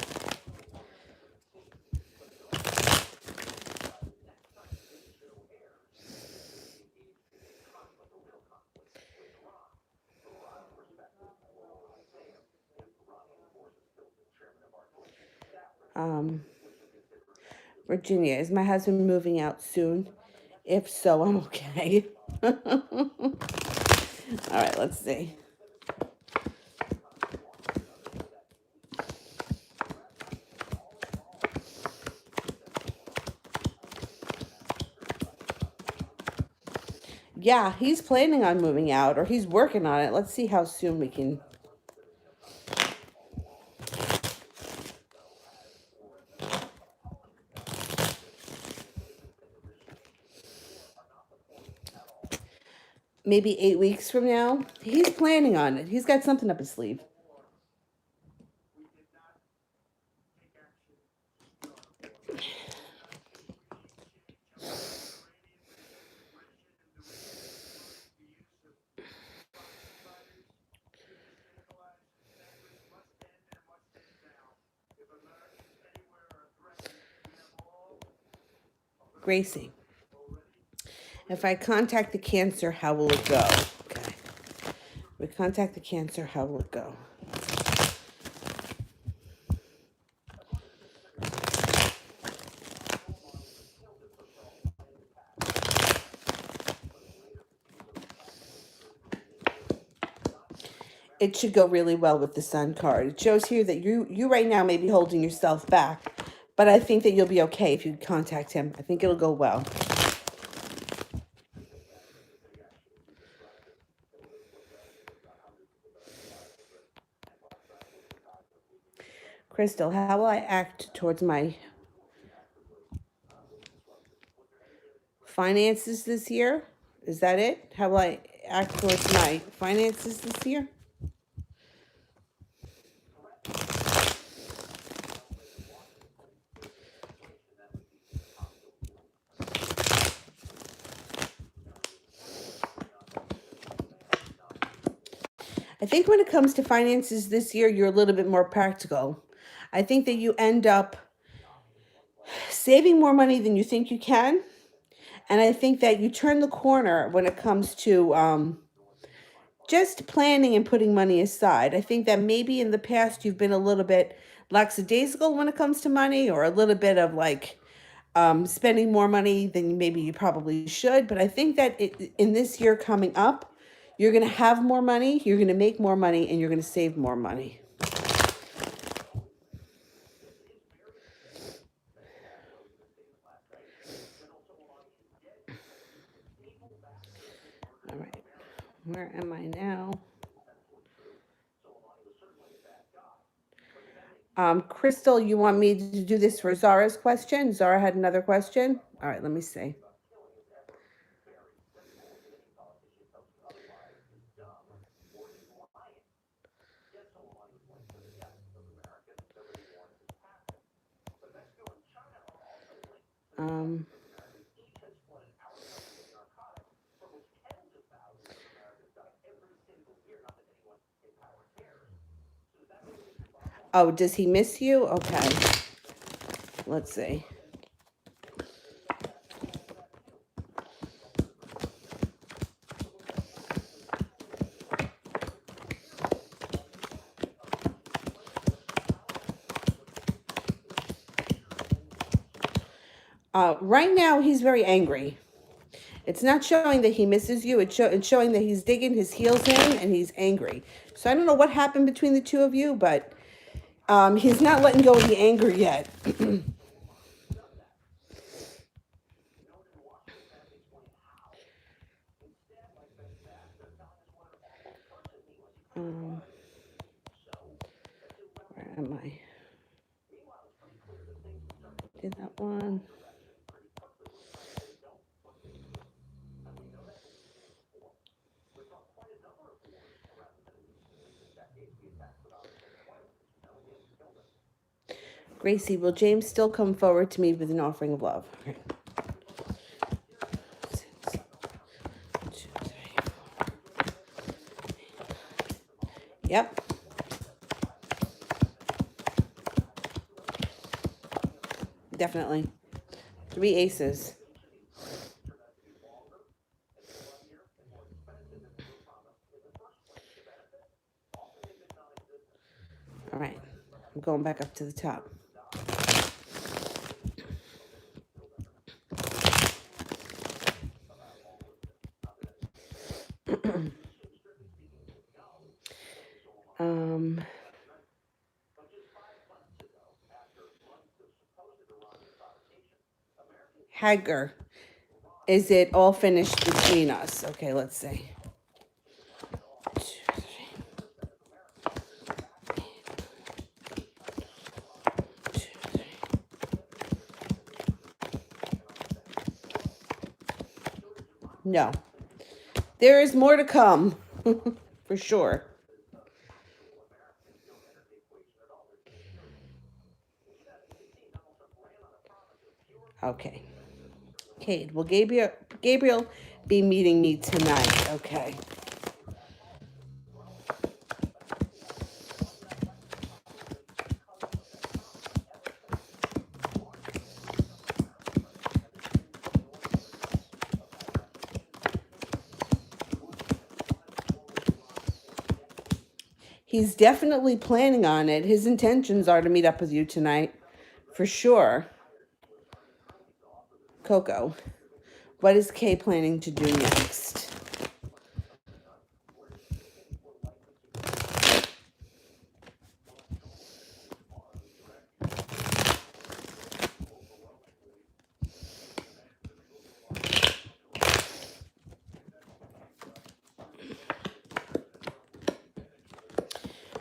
Virginia, is my husband moving out soon? If so, I'm okay. All right, let's see. Yeah, he's planning on moving out, or he's working on it. Let's see how soon we can. Maybe 8 weeks from now. He's planning on it. He's got something up his sleeve. Gracie, if I contact the cancer, how will it go? Okay. If we contact the cancer, how will it go? It should go really well with the Sun card. It shows here that you right now may be holding yourself back, but I think that you'll be okay if you contact him. I think it'll go well. Crystal, how will I act towards my finances this year? Is that it? How will I act towards my finances this year? I think when it comes to finances this year, you're a little bit more practical. I think that you end up saving more money than you think you can. And I think that you turn the corner when it comes to just planning and putting money aside. I think that maybe in the past you've been a little bit lackadaisical when it comes to money, or a little bit of like spending more money than maybe you probably should. But I think that in this year coming up, you're going to have more money, you're going to make more money, and you're going to save more money. All right. Where am I now? Crystal, you want me to do this for Zara's question? Zara had another question. All right, let me see. Oh, does he miss you? Okay. Let's see. Right now, he's very angry. It's not showing that he misses you. It's showing that he's digging his heels in and he's angry. So I don't know what happened between the two of you, but he's not letting go of the anger yet. Where am I? Did that one. Gracie, will James still come forward to me with an offering of love? Okay. 6, 7, 2, 3, 4. Yep. Definitely. 3 aces. All right. I'm going back up to the top. Hager, is it all finished between us? Okay, let's see. 2, 3. 2, 3. No. There is more to come. For sure. Okay. Kate, will Gabriel be meeting me tonight? Okay. He's definitely planning on it. His intentions are to meet up with you tonight. For sure. Coco, what is Kay planning to do next?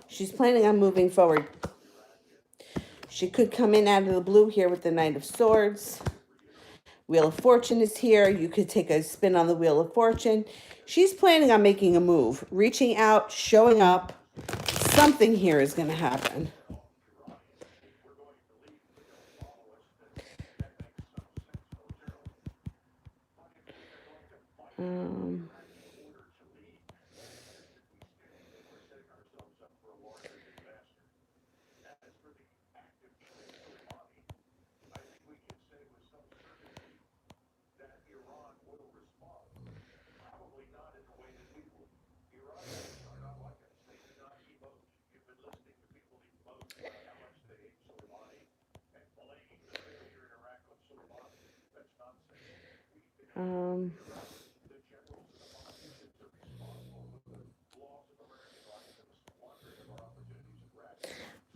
She's planning on moving forward. She could come in out of the blue here with the Knight of Swords. Wheel of Fortune is here. You could take a spin on the Wheel of Fortune. She's planning on making a move, reaching out, showing up. Something here is going to happen.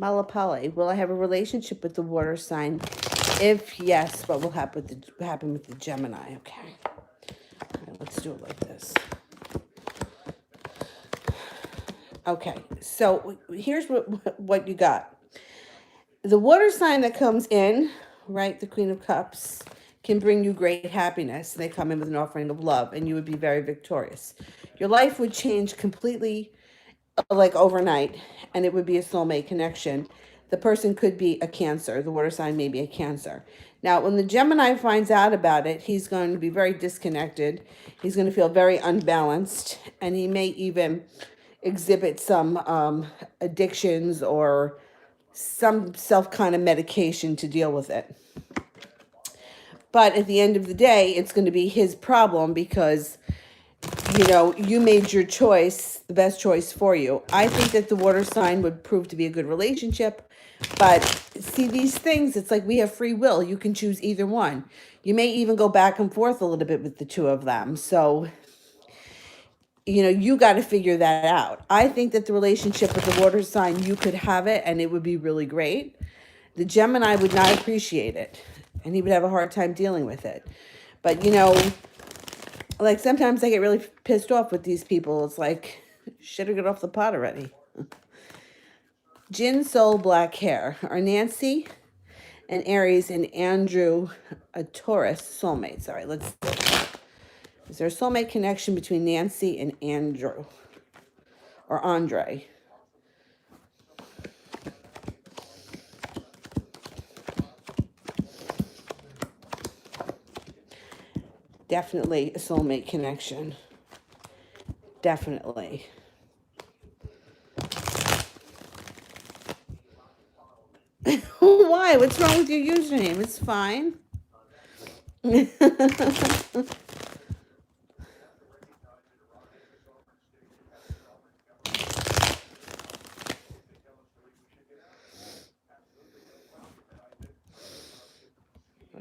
Malapale, will I have a relationship with the water sign? If yes, what will happen with the Gemini? Okay. All right, let's do it like this. Okay, so here's what you got. The water sign that comes in, right, the Queen of Cups, can bring you great happiness. They come in with an offering of love, and you would be very victorious. Your life would change completely, like overnight, and it would be a soulmate connection. The person could be a Cancer. The water sign may be a Cancer. Now, when the Gemini finds out about it, he's going to be very disconnected. He's going to feel very unbalanced, and he may even exhibit some addictions or some self kind of medication to deal with it. But at the end of the day, it's going to be his problem because you know, you made your choice, the best choice for you. I think that the water sign would prove to be a good relationship. But see, these things, it's like we have free will. You can choose either one. You may even go back and forth a little bit with the two of them. So, you know, you got to figure that out. I think that the relationship with the water sign, you could have it and it would be really great. The Gemini would not appreciate it and he would have a hard time dealing with it. But, you know, like sometimes I get really pissed off with these people. It's like, should have got off the pot already. Jin Soul Black Hair are Nancy and Aries and Andrew, a Taurus soulmates. All right, let's see. Is there a soulmate connection between Nancy and Andrew or Andre? Definitely a soulmate connection. Definitely. Why? What's wrong with your username? It's fine. All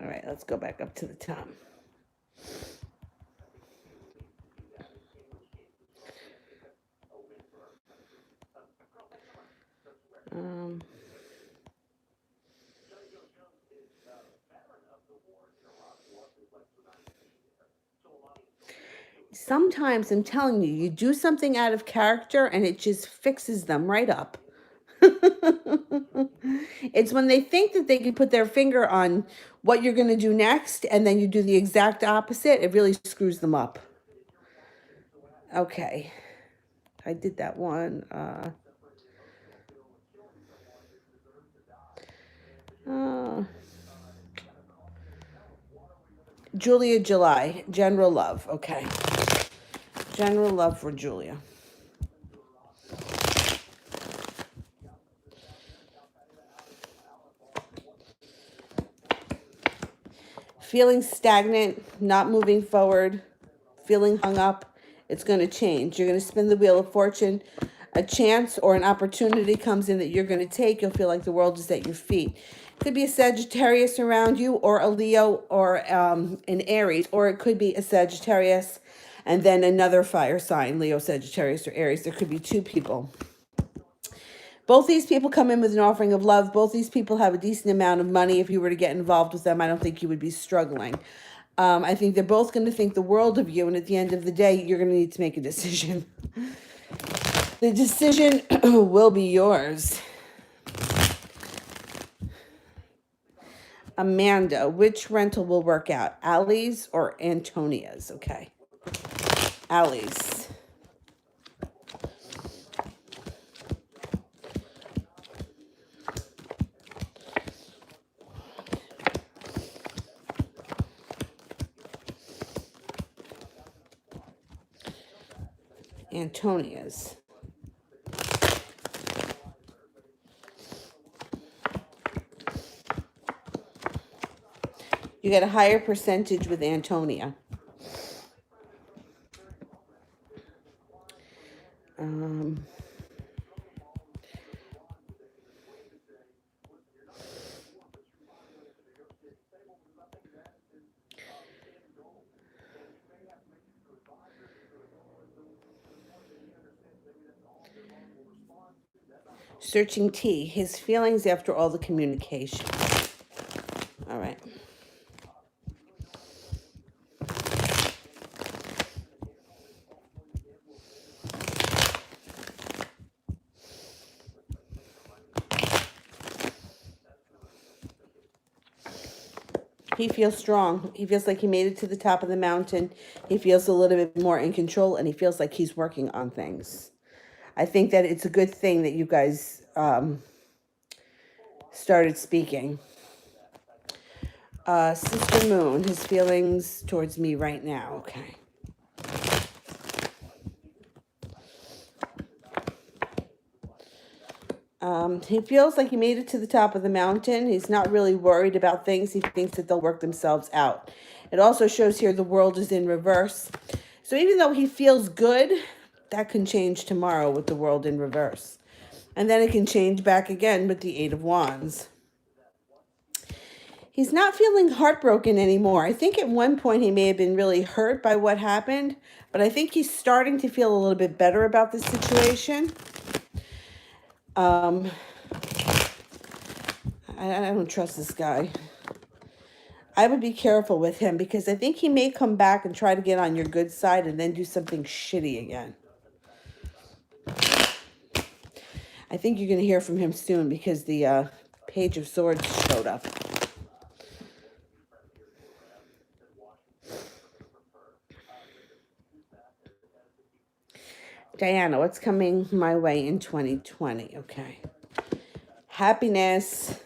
right, let's go back up to the top. Sometimes I'm telling you, you do something out of character and it just fixes them right up. It's when they think that they can put their finger on what you're going to do next and then you do the exact opposite, it really screws them up. Okay. I did that one. Julia July. General love. Okay. General love for Julia. Feeling stagnant, not moving forward, feeling hung up, it's going to change. You're going to spin the wheel of fortune. A chance or an opportunity comes in that you're going to take. You'll feel like the world is at your feet. Could be a Sagittarius around you or a Leo or an Aries, or it could be a Sagittarius and then another fire sign, Leo, Sagittarius, or Aries. There could be two people. Both these people come in with an offering of love. Both these people have a decent amount of money. If you were to get involved with them, I don't think you would be struggling. I think they're both going to think the world of you. And at the end of the day, you're going to need to make a decision. The decision will be yours. Amanda, which rental will work out? Allie's or Antonia's? Okay. Allie's. Antonia's. You get a higher percentage with Antonia. Searching T, his feelings after all the communication. All right. He feels strong. He feels like he made it to the top of the mountain. He feels a little bit more in control, and he feels like he's working on things. I think that it's a good thing that you guys started speaking. Sister Moon, his feelings towards me right now. Okay. He feels like he made it to the top of the mountain. He's not really worried about things. He thinks that they'll work themselves out. It also shows here the world is in reverse. So even though he feels good, that can change tomorrow with the world in reverse. And then it can change back again with the Eight of Wands. He's not feeling heartbroken anymore. I think at one point he may have been really hurt by what happened, but I think he's starting to feel a little bit better about the situation. I don't trust this guy. I would be careful with him because I think he may come back and try to get on your good side and then do something shitty again. I think you're going to hear from him soon because the Page of Swords showed up. Diana, what's coming my way in 2020? Okay. Happiness.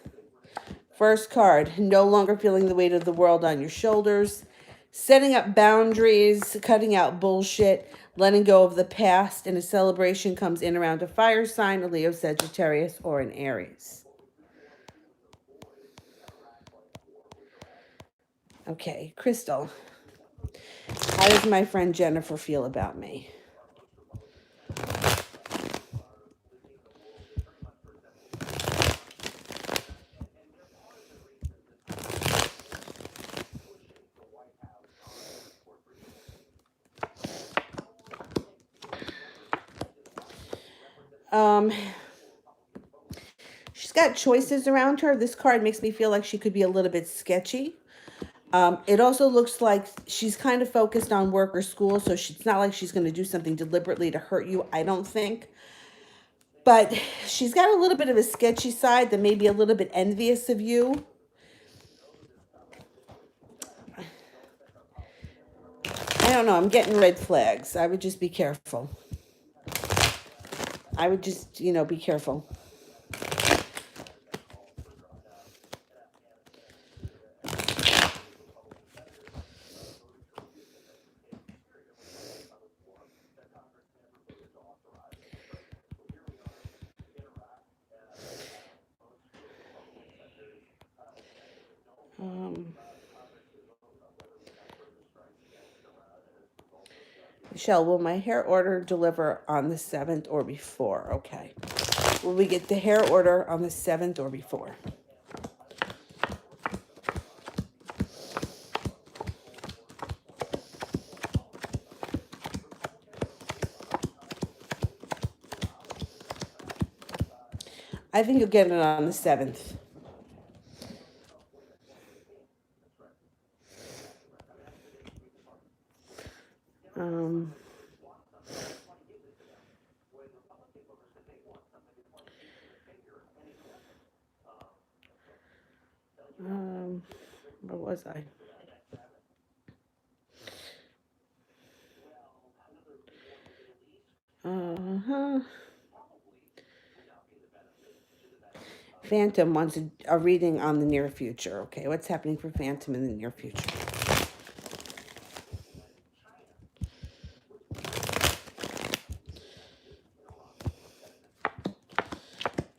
First card, no longer feeling the weight of the world on your shoulders. Setting up boundaries, cutting out bullshit, letting go of the past, and a celebration comes in around a fire sign, a Leo, Sagittarius, or an Aries. Okay, Crystal. How does my friend Jennifer feel about me? She's got choices around her. This card makes me feel like she could be a little bit sketchy. It also looks like she's kind of focused on work or school, so it's not like she's going to do something deliberately to hurt you, I don't think. But she's got a little bit of a sketchy side that may be a little bit envious of you. I don't know. I'm getting red flags. I would just be careful. I would just, be careful. Michelle, will my hair order deliver on the 7th or before? Okay. Will we get the hair order on the 7th or before? I think you'll get it on the 7th. Where was I? Phantom wants a reading on the near future. Okay, what's happening for Phantom in the near future?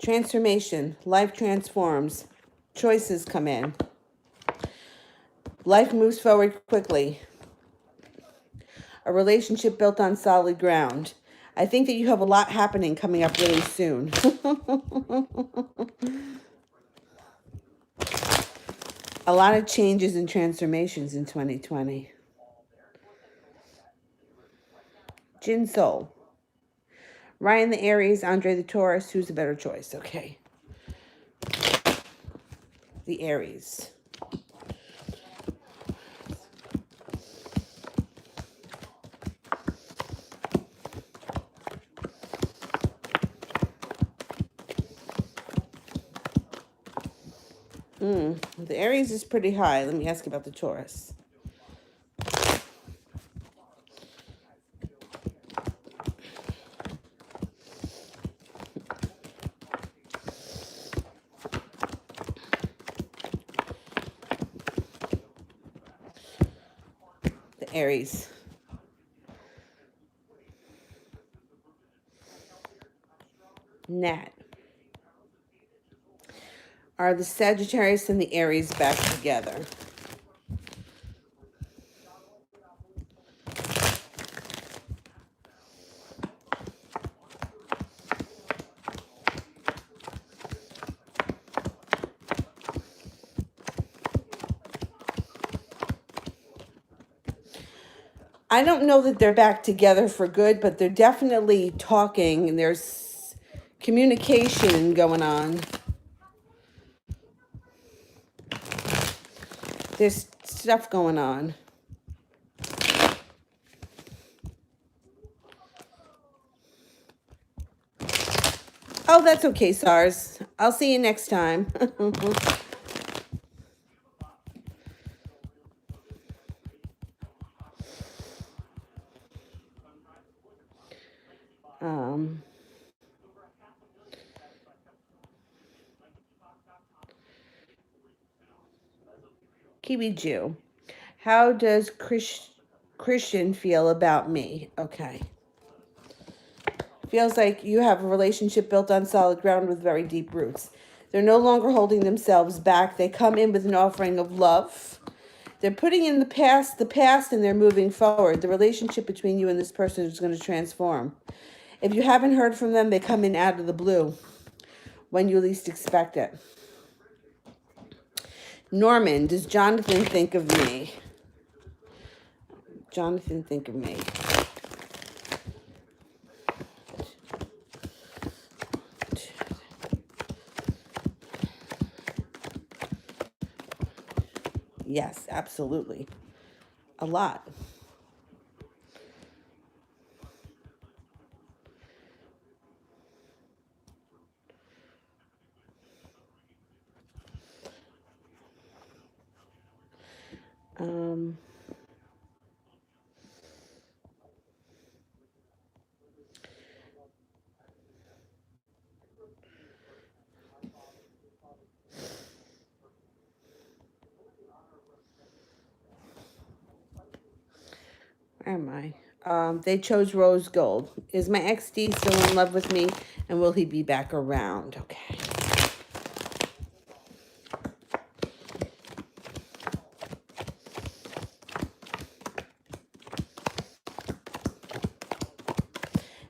Transformation. Life transforms. Choices come in. Life moves forward quickly. A relationship built on solid ground. I think that you have a lot happening coming up really soon. A lot of changes and transformations in 2020. Jin Soul. Ryan the Aries, Andre the Taurus. Who's a better choice? Okay. The Aries. The Aries is pretty high. Let me ask about the Taurus. The Aries. Nat. Are the Sagittarius and the Aries back together? I don't know that they're back together for good, but they're definitely talking and there's communication going on. There's stuff going on. Oh, that's okay, SARS. I'll see you next time. Kiwi Jew. How does Christian feel about me? Okay. Feels like you have a relationship built on solid ground with very deep roots. They're no longer holding themselves back. They come in with an offering of love. They're putting in the past, and they're moving forward. The relationship between you and this person is going to transform. If you haven't heard from them, they come in out of the blue when you least expect it. Norman, does Jonathan think of me? Jonathan think of me. Yes, absolutely. A lot. Where am I? They chose rose gold. Is my XD still in love with me? And will he be back around? Okay.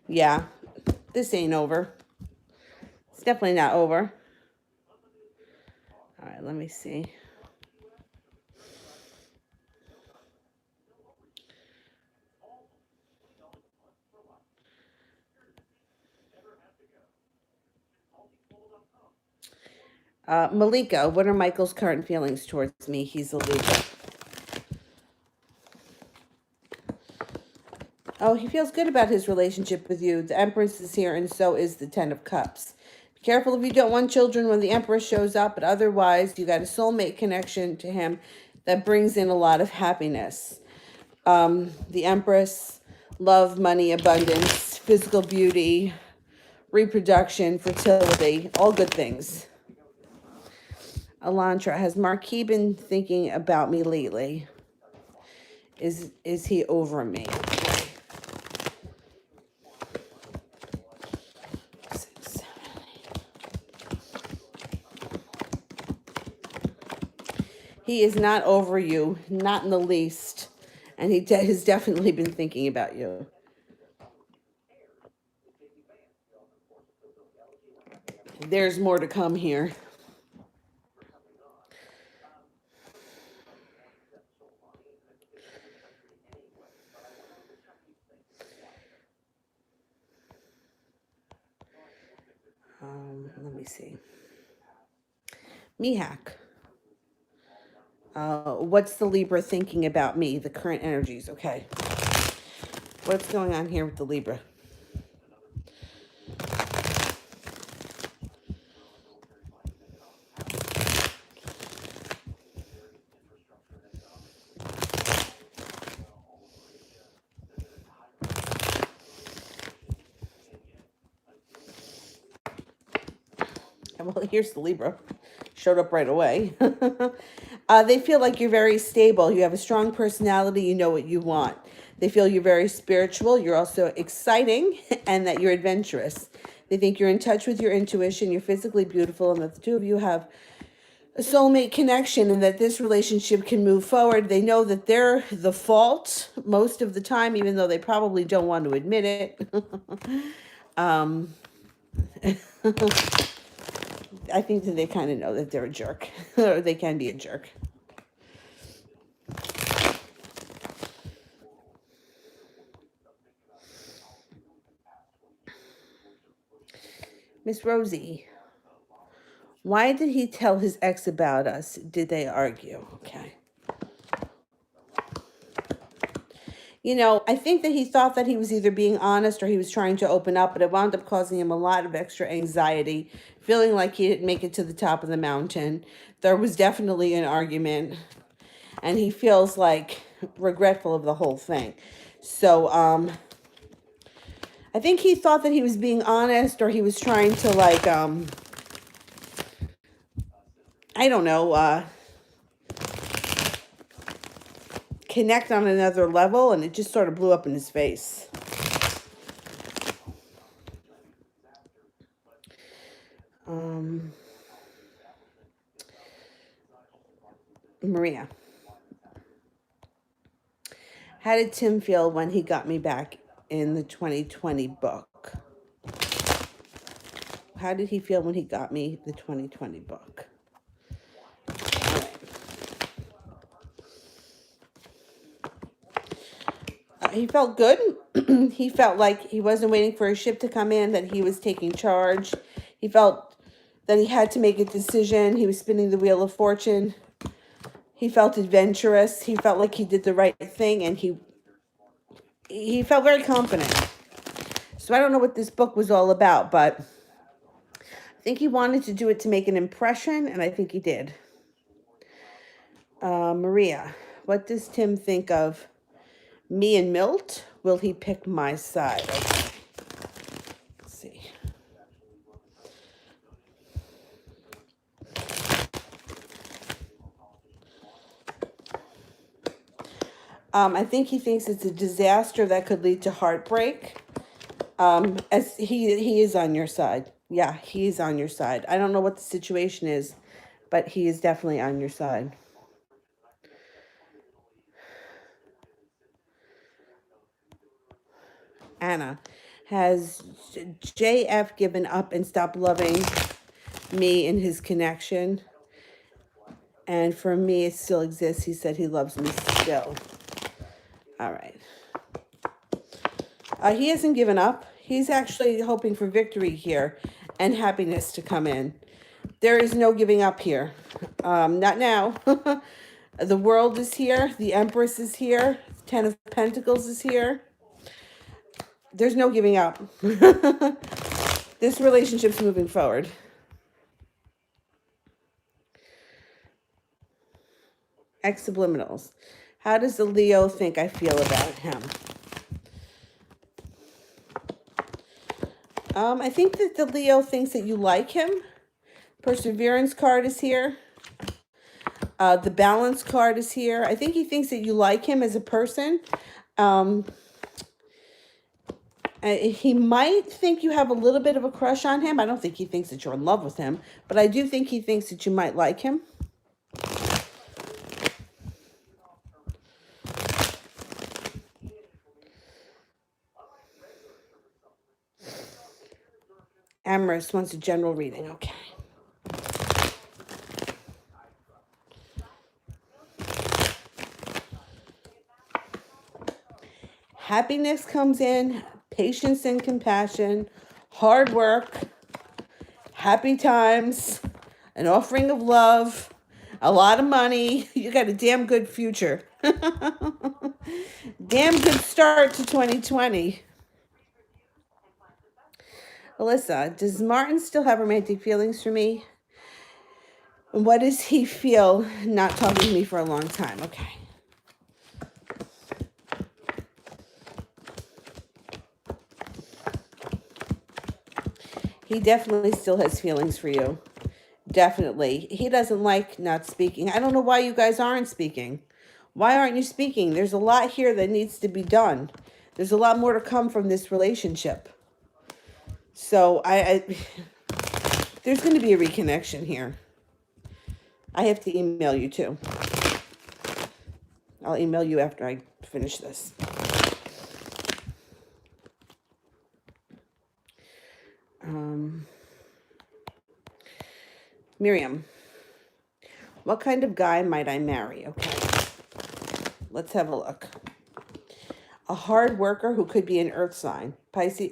Yeah, this ain't over. It's definitely not over. All right, let me see. Malika, what are Michael's current feelings towards me? He's a Libra. Oh, he feels good about his relationship with you. The Empress is here, and so is the Ten of Cups. Be careful if you don't want children when the Empress shows up, but otherwise, you got a soulmate connection to him that brings in a lot of happiness. The Empress, love, money, abundance, physical beauty, reproduction, fertility, all good things. Elantra, has Marquis been thinking about me lately? Is he over me? He is not over you, not in the least. And he has definitely been thinking about you. There's more to come here. Let me see. Mihak. What's the Libra thinking about me? The current energies. Okay. What's going on here with the Libra? Well, here's the Libra. Showed up right away. They feel like you're very stable. You have a strong personality. You know what you want. They feel you're very spiritual. You're also exciting and that you're adventurous. They think you're in touch with your intuition. You're physically beautiful and that the two of you have a soulmate connection and that this relationship can move forward. They know that they're the fault most of the time, even though they probably don't want to admit it. I think that they kind of know that they're a jerk, or they can be a jerk. Miss Rosie, why did he tell his ex about us? Did they argue? Okay. You know, I think that he thought that he was either being honest or he was trying to open up, but it wound up causing him a lot of extra anxiety, feeling like he didn't make it to the top of the mountain. There was definitely an argument, and he feels like regretful of the whole thing. So, I think he thought that he was being honest or he was trying to, like, I don't know, connect on another level, and it just sort of blew up in his face. Maria, how did Tim feel when he got me back in the 2020 book? How did he feel when he got me the 2020 book? All right. He felt good. He felt like he wasn't waiting for a ship to come in, that he was taking charge. He felt that he had to make a decision. He was spinning the wheel of fortune. He felt adventurous. He felt like he did the right thing, and he felt very confident. So I don't know what this book was all about, but I think he wanted to do it to make an impression, and I think he did. Maria, what does Tim think of me and Milt? Will he pick my side? Okay. Let's see. I think he thinks it's a disaster that could lead to heartbreak. As he is on your side. Yeah, he's on your side. I don't know what the situation is, but he is definitely on your side. Anna, has JF given up and stopped loving me in his connection? And for me, it still exists. He said he loves me still. All right. He hasn't given up. He's actually hoping for victory here and happiness to come in. There is no giving up here. Not now. The world is here. The Empress is here. Ten of Pentacles is here. There's no giving up. This relationship's moving forward. Ex subliminals. How does the Leo think I feel about him? I think that the Leo thinks that you like him. Perseverance card is here. The balance card is here. I think he thinks that you like him as a person. He might think you have a little bit of a crush on him. I don't think he thinks that you're in love with him, but I do think he thinks that you might like him. Amorous wants a general reading. Okay. Happiness comes in, patience and compassion, hard work, happy times, an offering of love, a lot of money. You got a damn good future. Damn good start to 2020. Alyssa, does Martin still have romantic feelings for me? And what does he feel not talking to me for a long time? Okay. He definitely still has feelings for you. Definitely. He doesn't like not speaking. I don't know why you guys aren't speaking. Why aren't you speaking? There's a lot here that needs to be done. There's a lot more to come from this relationship. So there's going to be a reconnection here. I have to email you too. I'll email you after I finish this. Miriam, what kind of guy might I marry? Okay, let's have a look. A hard worker who could be an earth sign. Pisces,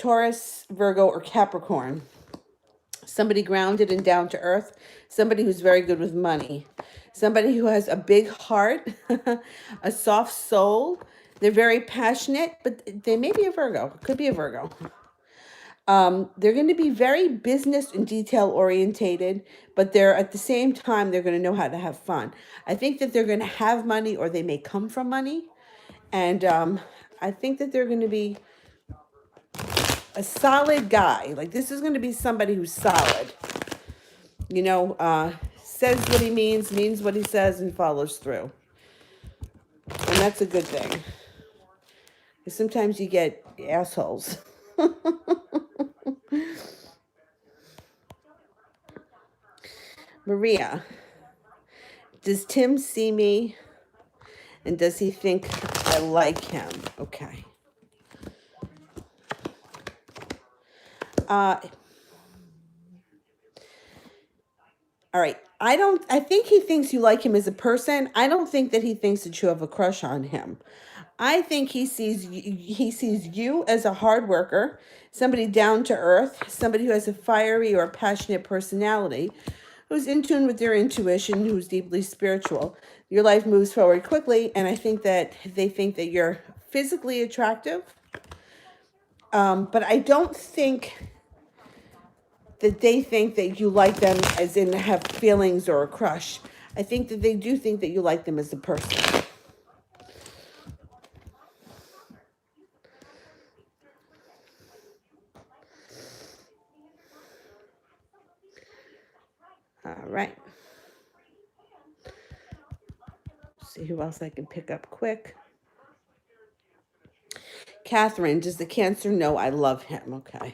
Taurus, Virgo, or Capricorn. Somebody grounded and down to earth. Somebody who's very good with money. Somebody who has a big heart, a soft soul. They're very passionate, but they may be a Virgo. Could be a Virgo. They're going to be very business and detail orientated, but they're at the same time, they're going to know how to have fun. I think that they're going to have money, or they may come from money. And I think that they're going to be a solid guy. Like, this is going to be somebody who's solid. You know, says what he means what he says, and follows through. And that's a good thing. Because sometimes you get assholes. Maria, does Tim see me? And does he think I like him? Okay. All right. I think he thinks you like him as a person. I don't think that he thinks that you have a crush on him. I think he sees you as a hard worker, somebody down to earth, somebody who has a fiery or passionate personality, who's in tune with their intuition, who's deeply spiritual. Your life moves forward quickly, and I think that they think that you're physically attractive. But I don't think that they think that you like them as in have feelings or a crush. I think that they do think that you like them as a person. All right. See who else I can pick up quick. Catherine, does the Cancer know I love him? Okay.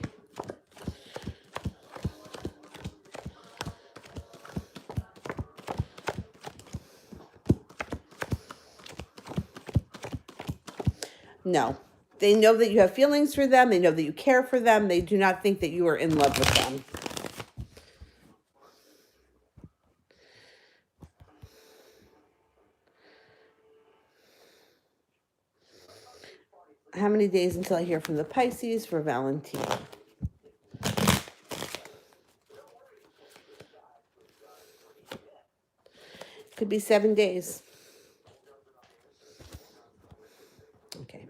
No. They know that you have feelings for them. They know that you care for them. They do not think that you are in love with them. How many days until I hear from the Pisces for Valentina? Could be 7 days. Okay.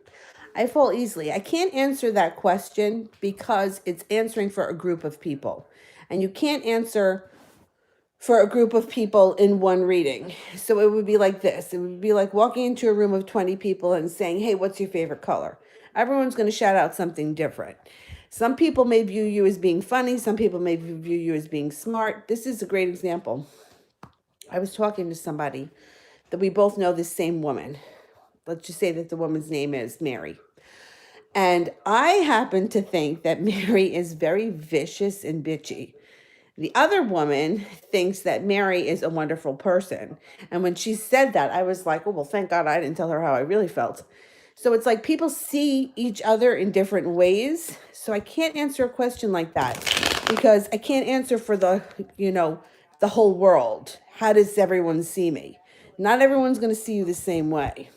I fall easily. I can't answer that question because it's answering for a group of people. And you can't answer for a group of people in one reading. So it would be like this. It would be like walking into a room of 20 people and saying, hey, what's your favorite color? Everyone's going to shout out something different. Some people may view you as being funny. Some people may view you as being smart. This is a great example. I was talking to somebody that we both know this same woman. Let's just say that the woman's name is Mary. And I happen to think that Mary is very vicious and bitchy. The other woman thinks that Mary is a wonderful person. And when she said that, I was like, oh, well, thank God I didn't tell her how I really felt. So it's like people see each other in different ways. So I can't answer a question like that because I can't answer for the whole world. How does everyone see me? Not everyone's going to see you the same way.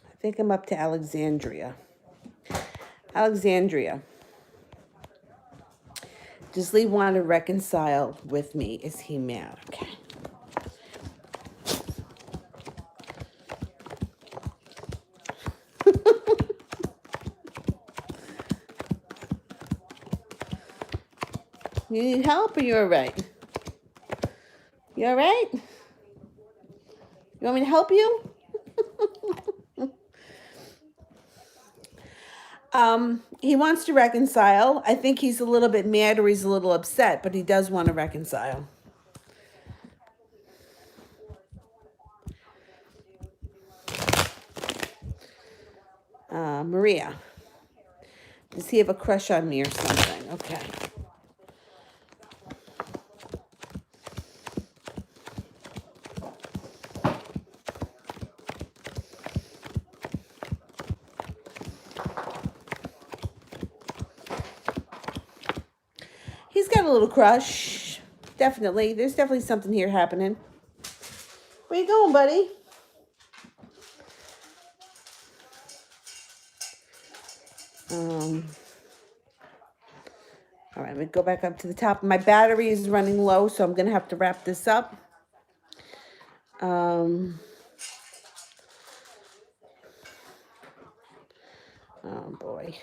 I think I'm up to Alexandria. Alexandria. Does Lee want to reconcile with me? Is he mad? Okay. You need help or you're all right? You all right? You want me to help you? He wants to reconcile. I think he's a little bit mad or he's a little upset, but he does want to reconcile. Maria. Does he have a crush on me or something? Okay. He's got a little crush. Definitely. There's definitely something here happening. Where you going, buddy? All right, let me go back up to the top. My battery is running low, so I'm going to have to wrap this up. Oh, boy.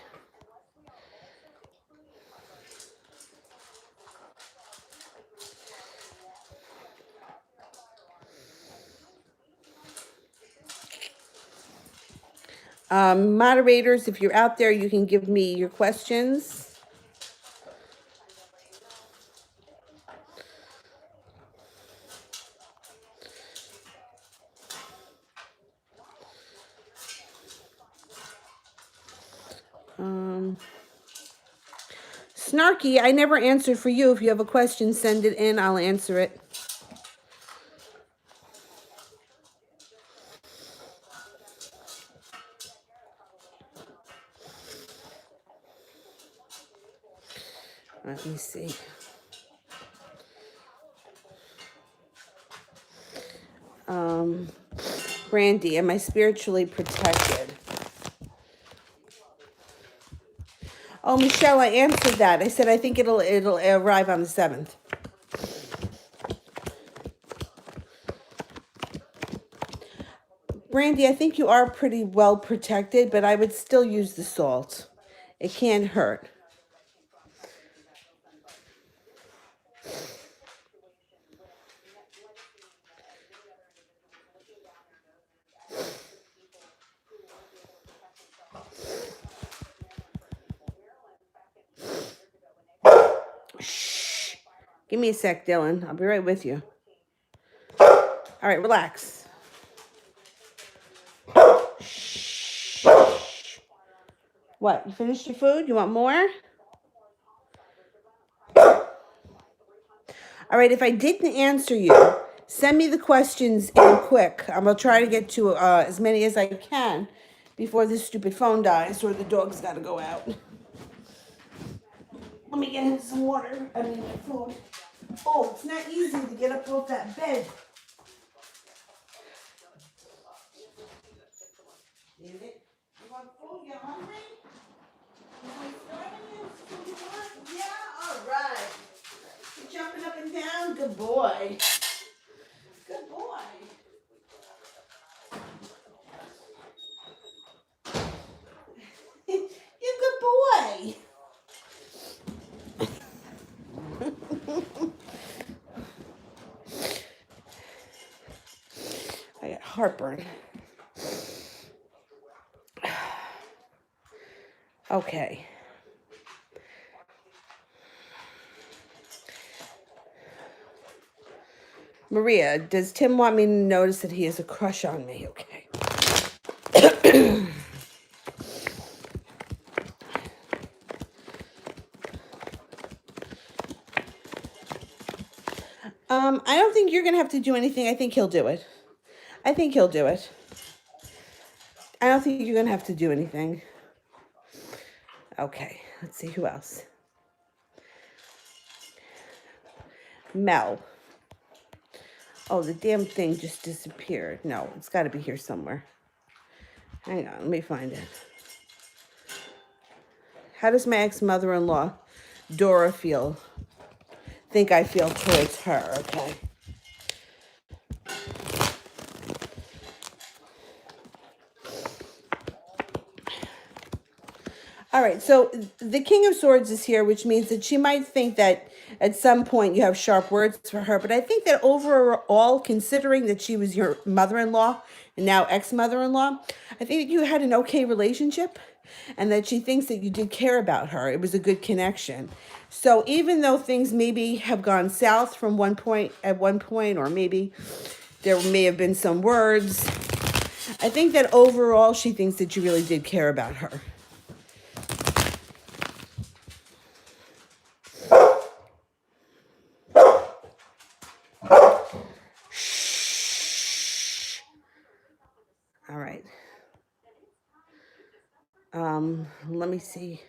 Moderators, if you're out there, you can give me your questions. Snarky, I never answered for you. If you have a question, send it in. I'll answer it. Let me see. Brandy, am I spiritually protected? Oh, Michelle, I answered that. I said I think it'll arrive on the 7th. Brandy, I think you are pretty well protected, but I would still use the salt. It can't hurt. Shh. Give me a sec, Dylan. I'll be right with you. All right, relax. Shh. What? You finished your food? You want more? All right, if I didn't answer you, send me the questions in quick. I'm going to try to get to as many as I can before this stupid phone dies or the dog's got to go out. Let me get him some water. I mean, food. Oh, it's not easy to get up off that bed. Damn it. You want food? You hungry? You want starving? Yeah, all right. You're jumping up and down. Good boy. Good boy. You're a good boy. I got heartburn. Okay. Maria, does Tim want me to notice that he has a crush on me? Okay. I don't think you're going to have to do anything. I think he'll do it. I think he'll do it. I don't think you're going to have to do anything. Okay, let's see who else. Mel. Oh, the damn thing just disappeared. No, it's got to be here somewhere. Hang on, let me find it. How does my ex-mother-in-law, Dora, think I feel towards her? Okay. All right, so the King of Swords is here, which means that she might think that at some point you have sharp words for her. But I think that overall, considering that she was your mother-in-law and now ex-mother-in-law, I think that you had an okay relationship and that she thinks that you did care about her. It was a good connection. So even though things maybe have gone south from at one point, or maybe there may have been some words, I think that overall she thinks that you really did care about her. All right. Let me see.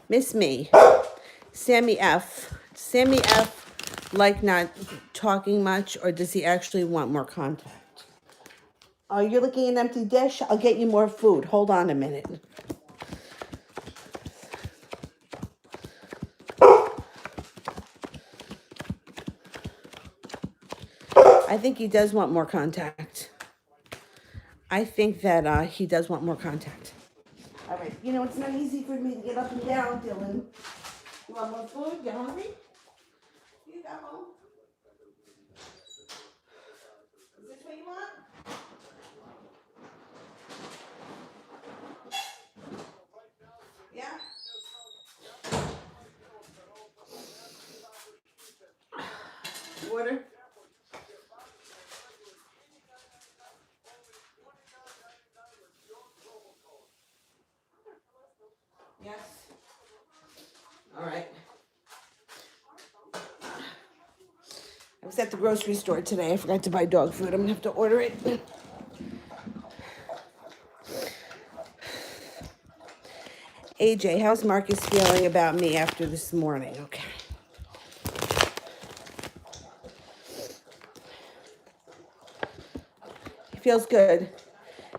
Miss Me, Sammy F. Sammy F. like not talking much, or does he actually want more contact? Oh, you're looking at an empty dish? I'll get you more food. Hold on a minute. I think he does want more contact. I think that he does want more contact. All right. You know, it's not easy for me to get up and down, Dylan. You want more food? You hungry? You got home. Is this what you want? Yeah? Water? Yes. All right. I was at the grocery store today. I forgot to buy dog food. I'm going to have to order it. AJ, how's Marcus feeling about me after this morning? Okay. He feels good.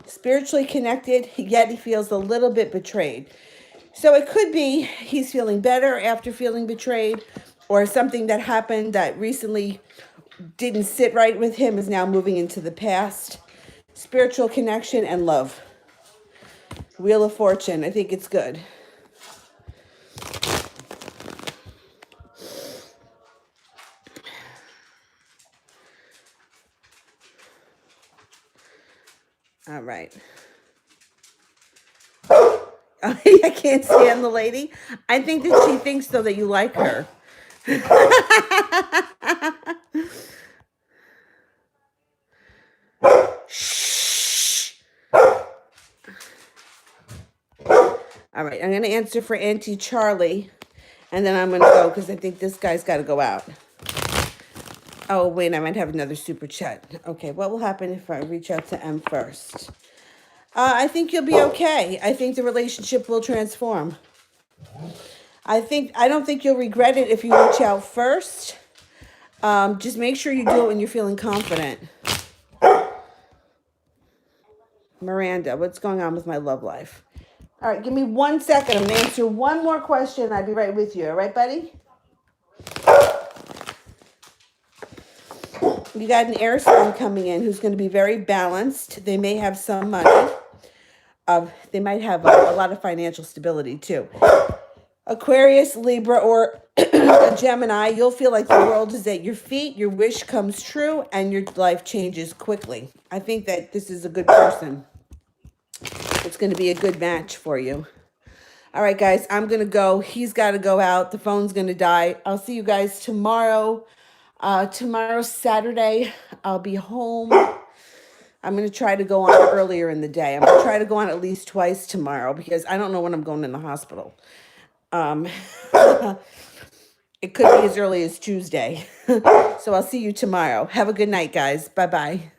Spiritually connected, yet he feels a little bit betrayed. So it could be he's feeling better after feeling betrayed, or something that happened that recently didn't sit right with him is now moving into the past. Spiritual connection and love. Wheel of Fortune. I think it's good. All right. I can't stand the lady. I think that she thinks, though, that you like her. Shh. All right, I'm going to answer for Auntie Charlie, and then I'm going to go because I think this guy's got to go out. Oh, wait, I might have another super chat. Okay, what will happen if I reach out to M first? I think you'll be okay. I think the relationship will transform. I don't think you'll regret it if you reach out first. Just make sure you do it when you're feeling confident. Miranda, what's going on with my love life? All right, give me 1 second. I'm going to answer one more question. I'll be right with you. All right, buddy? You got an air sign coming in who's going to be very balanced. They may have some money. They might have a lot of financial stability, too. Aquarius, Libra, or a Gemini, you'll feel like the world is at your feet, your wish comes true, and your life changes quickly. I think that this is a good person. It's going to be a good match for you. All right, guys, I'm going to go. He's got to go out. The phone's going to die. I'll see you guys tomorrow. Tomorrow's Saturday. I'll be home. I'm going to try to go on earlier in the day. I'm going to try to go on at least twice tomorrow because I don't know when I'm going in the hospital. It could be as early as Tuesday. So I'll see you tomorrow. Have a good night, guys. Bye-bye.